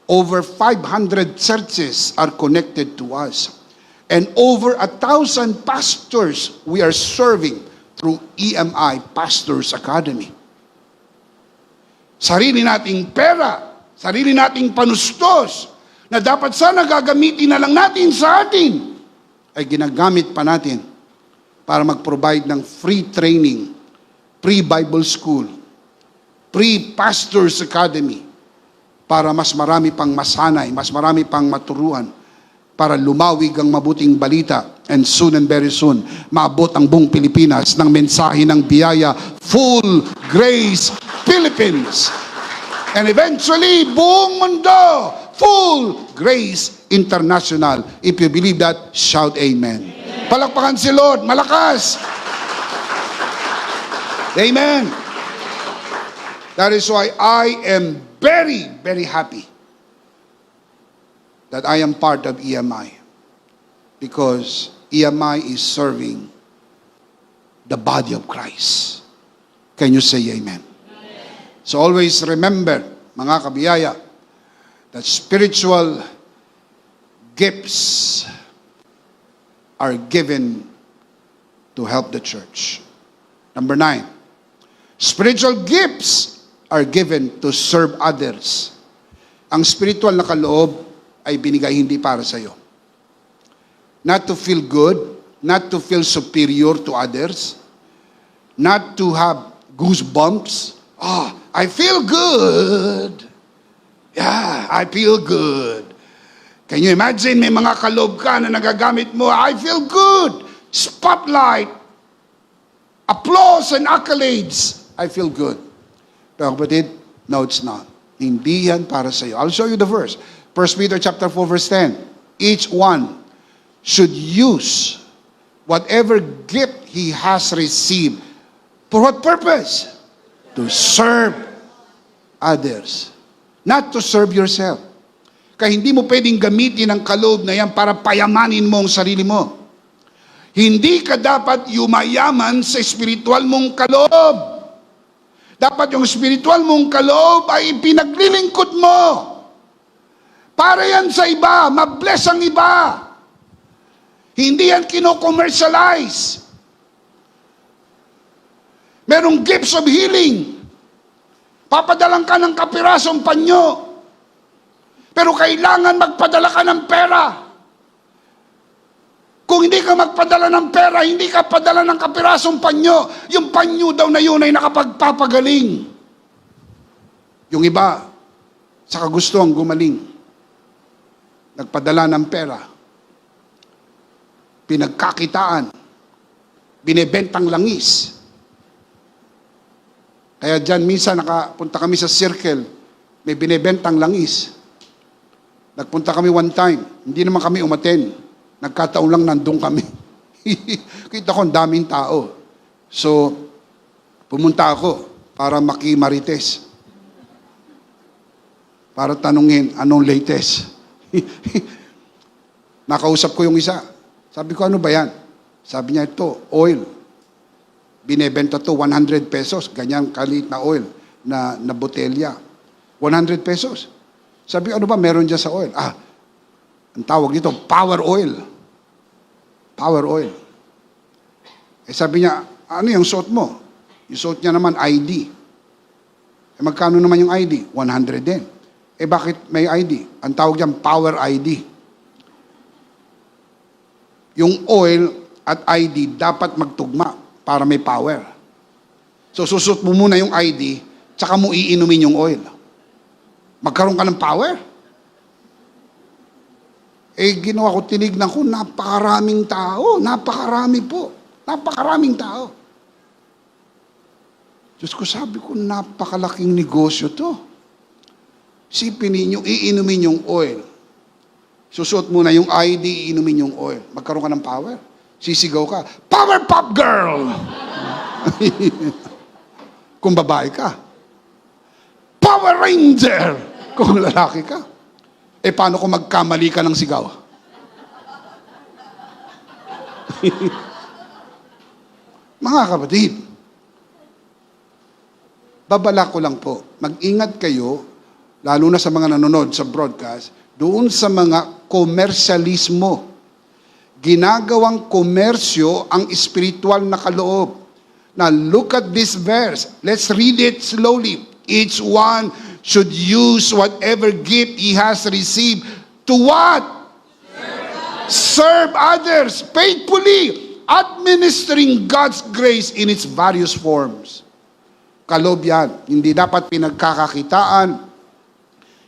Over 500 churches are connected to us. And over 1,000 pastors we are serving through EMI Pastors Academy. Sarili nating pera, sarili nating panustos, na dapat sana gagamitin na lang natin sa atin, ay ginagamit pa natin para mag-provide ng free training, free Bible school, free Pastors Academy, para mas marami pang masanay, mas marami pang maturuan, para lumawig ang mabuting balita, and soon and very soon, maabot ang buong Pilipinas ng mensahe ng biyaya, Full Grace Philippines. And eventually, buong mundo, Full Grace International. If you believe that, shout amen. Palakpakan si Lord, malakas. Amen. That is why I am very, very happy that I am part of EMI. Because EMI is serving the body of Christ. Can you say amen? So always remember, mga kabiyaya, that spiritual gifts are given to help the church. Number 9, spiritual gifts are given to serve others. Ang spiritual na kaloob ay binigay hindi para sa iyo. Not to feel good, not to feel superior to others, not to have goosebumps. Oh, I feel good. Yeah, I feel good. Can you imagine, may mga kaloob ka na nagagamit mo, I feel good. Spotlight, applause and accolades. I feel good. Pero kapatid, no, it's not. Hindi yan para sa iyo. I'll show you the verse. 1 Peter chapter 4, verse 10. Each one should use whatever gift he has received. For what purpose? To serve others. Not to serve yourself. Kaya hindi mo pwedeng gamitin ang kaloob na yan para payamanin mo ang sarili mo. Hindi ka dapat yumayaman sa espiritual mong kaloob. Dapat yung espiritual mong kaloob ay pinaglilingkod mo. Para yan sa iba, mabless ang iba. Hindi yan kino-commercialize. Merong gifts of healing. Papadalang ka ng kapirasong panyo. Pero kailangan magpadala ka ng pera. Kung hindi ka magpadala ng pera, hindi ka padala ng kapirasong panyo. Yung panyo daw na yun ay nakapagpapagaling. Yung iba, sa kagustuhan gumaling, nagpadala ng pera, pinagkakitaan, binebentang langis. Kaya dyan, minsan nakapunta kami sa circle, may binebentang langis. Nagpunta kami one time, hindi naman kami umaten. Nagkataon lang nandun kami. Kita ko ang daming tao. So, pumunta ako para makimarites. Para tanungin, anong latest? Nakausap ko yung isa. Sabi ko, ano ba yan? Sabi niya, ito, oil. Binebenta to 100 pesos. Ganyan kalit na oil na botelya. 100 pesos. Sabi ko, ano ba meron dyan sa oil? Ang tawag dito, power oil. Power oil. Eh sabi niya, ano yung suot mo? Yung suot niya naman, ID. Eh magkano naman yung ID? 100 din. Eh bakit may ID? Ang tawag diyan, power ID. Yung oil at ID dapat magtugma para may power. So susut mo muna yung ID, tsaka mo iinumin yung oil. Magkaroon ka ng power. Eh ginawa ko, tinignan ko, napakaraming tao. Napakarami po. Napakaraming tao. Diyos ko, sabi ko, napakalaking negosyo to. Sipin ninyo, iinumin yung oil. Susuot muna yung ID, iinumin yung oil. Magkaroon ka ng power. Sisigaw ka, Power Pop Girl! Kung babae ka. Power Ranger! Kung lalaki ka. Eh, paano kung magkamali ka ng sigaw? Mga kapatid, babala ko lang po, mag-ingat kayo, lalo na sa mga nanonood sa broadcast, doon sa mga komersyalismo. Ginagawang komersyo ang espiritual na kaloob. Now, look at this verse. Let's read it slowly. Each one should use whatever gift he has received To what? Serve others faithfully, administering God's grace in its various forms. Kaloob yan. Hindi dapat pinagkakakitaan.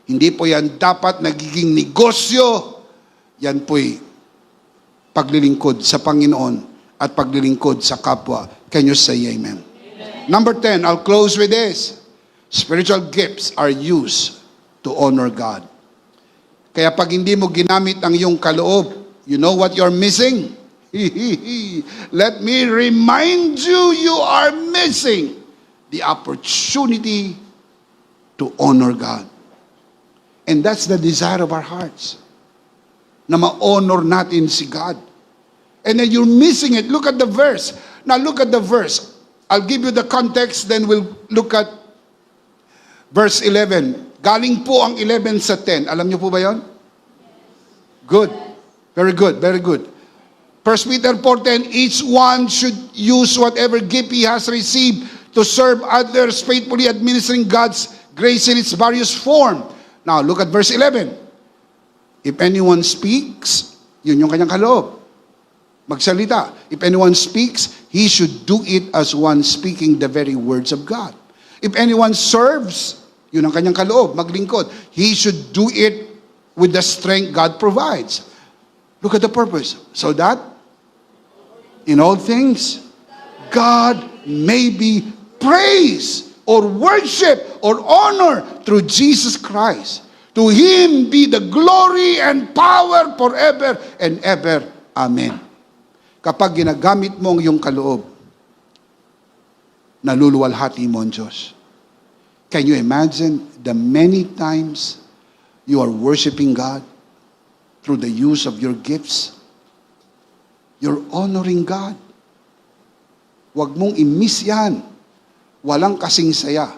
Hindi po yan dapat nagiging negosyo. Yan po'y paglilingkod sa Panginoon at paglilingkod sa kapwa. Can you say amen? Number 10, I'll close with this. Spiritual gifts are used to honor God. Kaya pag hindi mo ginamit ang iyong kaloob, you know what you're missing? Let me remind you, you are missing the opportunity to honor God. And that's the desire of our hearts. Na ma-honor natin si God. And then you're missing it. Look at the verse. Now look at the verse. I'll give you the context, then we'll look at verse 11. Galing po ang 11 sa 10. Alam niyo po ba yon? Good. Very good, very good. 1 Peter 4:10, each one should use whatever gift he has received to serve others faithfully, administering God's grace in its various form. Now, look at verse 11. If anyone speaks, yun yung kanyang kaloob. Magsalita. If anyone speaks, he should do it as one speaking the very words of God. If anyone serves, yun ang kanyang kaloob, maglingkod. He should do it with the strength God provides. Look at the purpose. So that, in all things, God may be praised or worship or honor through Jesus Christ. To Him be the glory and power forever and ever. Amen. Kapag ginagamit mo ang iyong kaloob, naluluwalhati mo ang Diyos. Can you imagine the many times you are worshiping God through the use of your gifts? You're honoring God. Huwag mong i-miss yan. Walang kasing saya.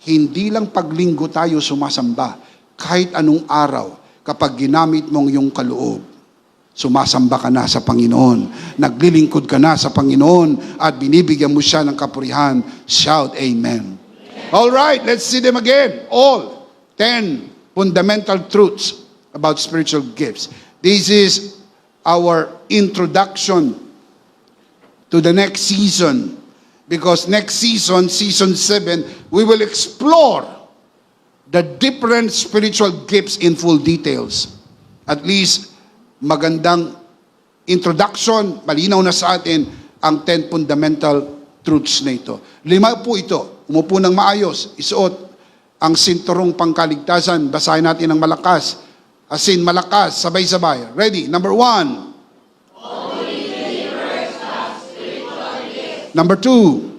Hindi lang paglinggo tayo sumasamba. Kahit anong araw, kapag ginamit mong yung kaloob, sumasamba ka na sa Panginoon. Naglilingkod ka na sa Panginoon at binibigyan mo siya ng kapurihan. Shout amen. All right, let's see them again. All 10 fundamental truths about spiritual gifts. This is our introduction to the next season. Because next season, season 7, we will explore the different spiritual gifts in full details. At least, magandang introduction, malinaw na sa atin ang 10 fundamental truths na ito. 5 po ito. Umupo ng maayos, isuot ang sinturong pangkaligtasan. Basahin natin ng malakas. Asin, malakas, sabay-sabay. Ready? Number 1. Only believers have spiritual gifts. Number 2.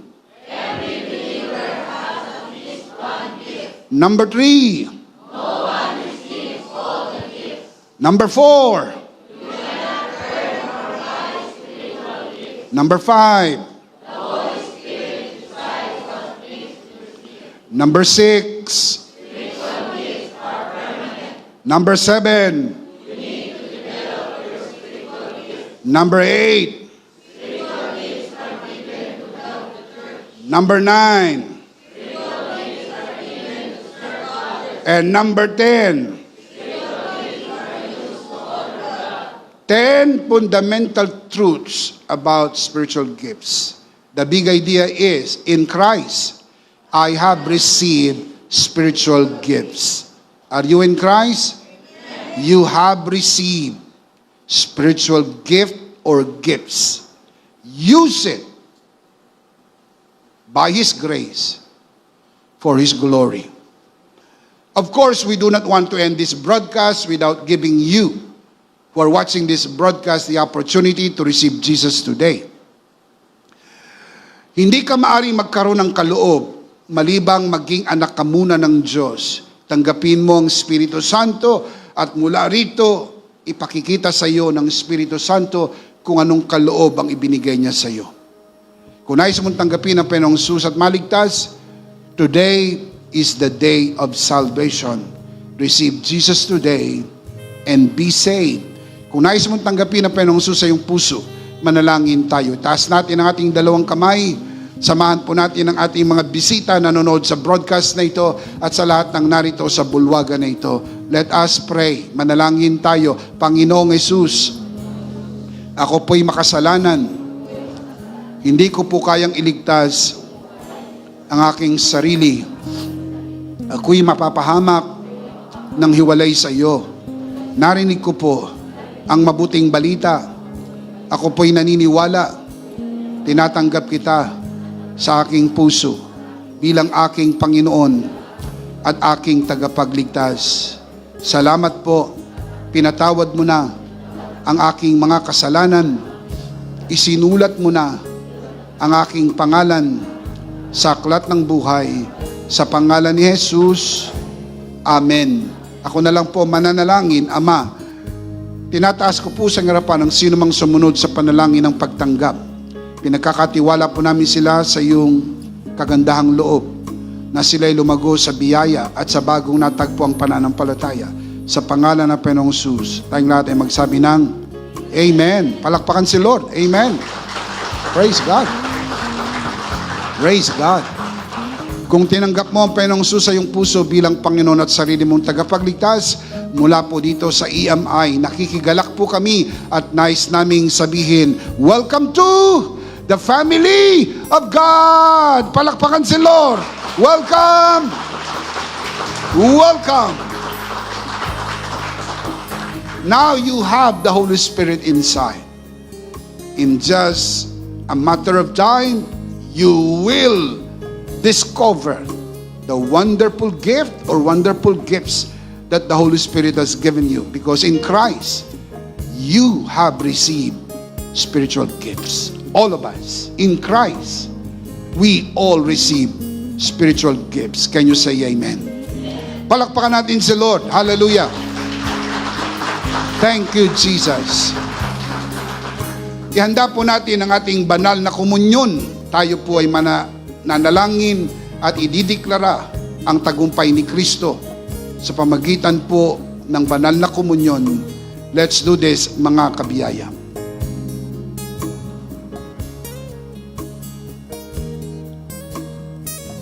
Every believer has at least one gift. Number 3. No one receives all the gifts. Number 4. You cannot earn or buy spiritual gifts. Number 5. The Holy Spirit decides what gifts to receive. Number 6. Spiritual gifts are permanent. Number 7. You need to develop your spiritual gifts. Number 8. Spiritual gifts are given to help the church. Number 9. Spiritual gifts are given to serve others. And number 10. Spiritual gifts are used to honor God. 10 fundamental truths about spiritual gifts. The big idea is, in Christ, I have received spiritual gifts. Are you in Christ? You have received spiritual gift or gifts. Use it by His grace for His glory. Of course, we do not want to end this broadcast without giving you who are watching this broadcast the opportunity to receive Jesus today. Hindi ka maaaring magkaroon ng kaloob malibang maging anak ka muna ng Diyos. Tanggapin mo ang Espiritu Santo at mula rito, ipakikita sa iyo ng Espiritu Santo kung anong kaloob ang ibinigay niya sa iyo. Kung nais mong tanggapin ang Panginoong Jesus at maligtas, today is the day of salvation. Receive Jesus today and be saved. Kung nais mong tanggapin ang Panginoong Jesus sa iyong puso, manalangin tayo. Taas natin ang ating dalawang kamay. Samahan po natin ang ating mga bisita na nanonood sa broadcast na ito at sa lahat ng narito sa bulwagan na ito. Let us pray. Manalangin tayo. Panginoong Hesus, ako po'y makasalanan. Hindi ko po kayang iligtas ang aking sarili. Ako'y mapapahamak ng hiwalay sa iyo. Narinig ko po ang mabuting balita. Ako po'y naniniwala. Tinatanggap kita sa aking puso bilang aking Panginoon at aking tagapagligtas. Salamat po, pinatawad mo na ang aking mga kasalanan. Isinulat mo na ang aking pangalan sa aklat ng buhay. Sa pangalan ni Jesus, Amen. Ako na lang po mananalangin. Ama, tinataas ko po sa harapan ng sino mang sumunod sa panalangin ng pagtanggap. Pinagkakatiwala po namin sila sa iyong kagandahang loob na sila'y lumago sa biyaya at sa bagong natagpo ang pananampalataya. Sa pangalan ng Panginoong Hesus, tayong lahat ay magsabi ng Amen. Palakpakan si Lord. Amen. Praise God. Praise God. Kung tinanggap mo ang Panginoong Hesus sa iyong puso bilang Panginoon at sarili mong tagapagligtas, mula po dito sa EMI, nakikigalak po kami at nais naming sabihin, welcome to the family of God. Palakpakan si Lord. Welcome. Welcome. Now you have the Holy Spirit inside. In just a matter of time, you will discover the wonderful gift or wonderful gifts that the Holy Spirit has given you. Because in Christ, you have received spiritual gifts. All of us. In Christ, we all receive spiritual gifts. Can you say amen? Palakpakan natin si Lord. Hallelujah. Thank you, Jesus. Ihanda po natin ang ating banal na komunyon. Tayo po ay nanalangin at idideklara ang tagumpay ni Kristo sa pamagitan po ng banal na komunyon. Let's do this, mga kabiyaya.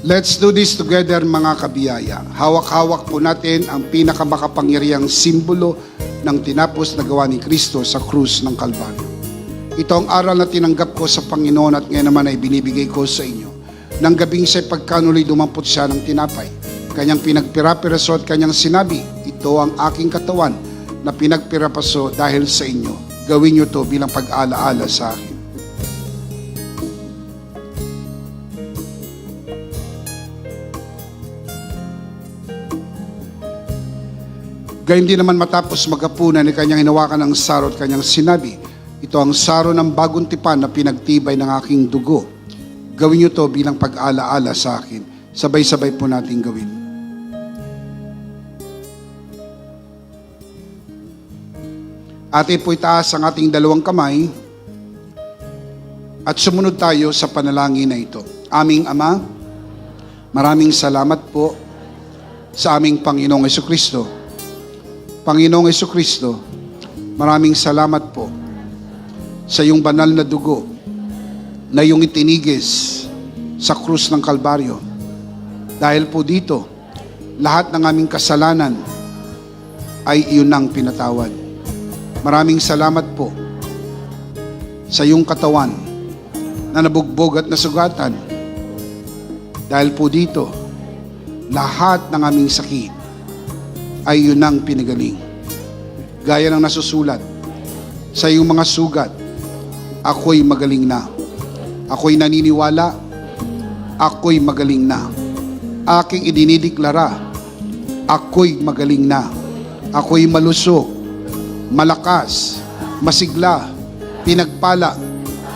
Let's do this together, mga kabiyaya. Hawak-hawak po natin ang pinakamakapangyarihang simbolo ng tinapos na gawa ni Kristo sa krus ng Kalbaryo. Ito ang aral na tinanggap ko sa Panginoon at ngayon naman ay binibigay ko sa inyo. Nang gabing siya'y pagkanuloy dumampot siya ng tinapay. Kanyang pinagpira-piraso at kanyang sinabi, ito ang aking katawan na pinagpirapaso dahil sa inyo. Gawin niyo to bilang pag-alaala sa akin. Gayun din naman matapos magapunan ni kanyang hinawakan ng saro at kanyang sinabi, ito ang saro ng bagong tipan na pinagtibay ng aking dugo. Gawin niyo to bilang pag-alaala sa akin. Sabay-sabay po natin gawin. Ate po itaas ang ating dalawang kamay at sumunod tayo sa panalangin na ito. Aming Ama, maraming salamat po sa aming Panginoong Jesucristo. Panginoong Jesucristo, maraming salamat po sa iyong banal na dugo na iyong itinigis sa krus ng Kalbaryo. Dahil po dito, lahat ng aming kasalanan ay iyon ang pinatawad. Maraming salamat po sa iyong katawan na nabugbog at nasugatan. Dahil po dito, lahat ng aming sakit ay yun ang pinagaling. Gaya ng nasusulat, sa iyong mga sugat, ako'y magaling na. Ako'y naniniwala, ako'y magaling na. Aking idinideklara, ako'y magaling na. Ako'y malusog, malakas, masigla, pinagpala,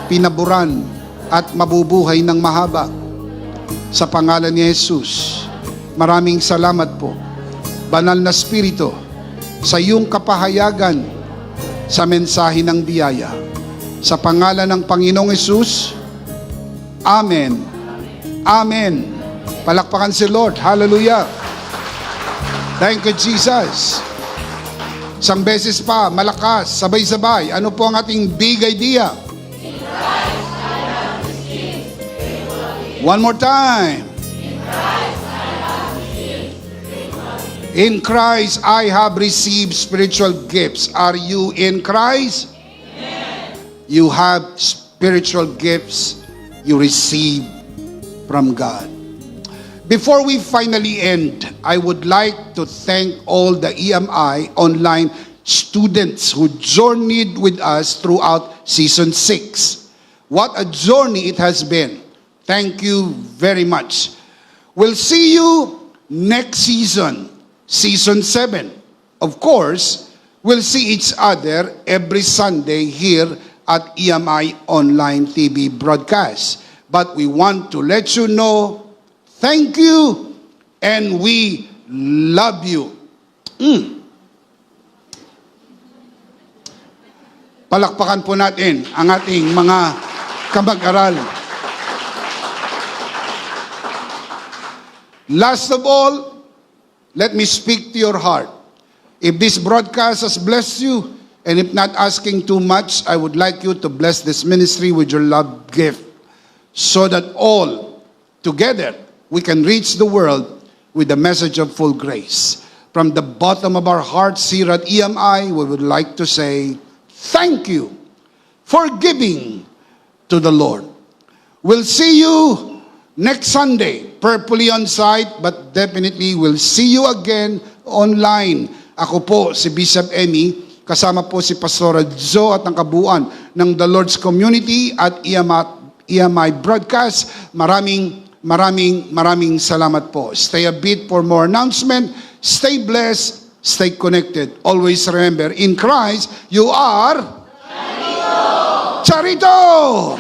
pinaburan, at mabubuhay ng mahaba. Sa pangalan ni Jesus, maraming salamat po. Banal na Espiritu, sa iyong kapahayagan sa mensahe ng biyaya. Sa pangalan ng Panginoong Hesus, Amen. Amen. Palakpakan si Lord. Hallelujah. Thank you, Jesus. Isang beses pa, malakas, sabay-sabay. Ano po ang ating big idea? One more time. In Christ, I have received spiritual gifts. Are you in Christ? You have spiritual gifts you receive from God. Before we finally end, I would like to thank all the EMI online students who journeyed with us throughout Season 6. What a journey it has been. Thank you very much. We'll see you next season, Season 7. Of course, we'll see each other every Sunday here at EMI Online TV broadcast. But we want to let you know, thank you, and we love you. Palakpakan po natin ang ating mga kamag-aral. Last of all, let me speak to your heart. If this broadcast has blessed you, and if not asking too much, I would like you to bless this ministry with your love gift, so that all together we can reach the world with the message of full grace. From the bottom of our hearts here at EMI, we would like to say, thank you for giving to the Lord. We'll see you next Sunday, purposely on site, but definitely we'll see you again online. Ako po si Bishop Emmy, kasama po si Pastora Jo at ang kabuuan ng The Lord's Community at EMI Broadcast. Maraming salamat po. Stay a bit for more announcement. Stay blessed, stay connected. Always remember, in Christ, you are Charito!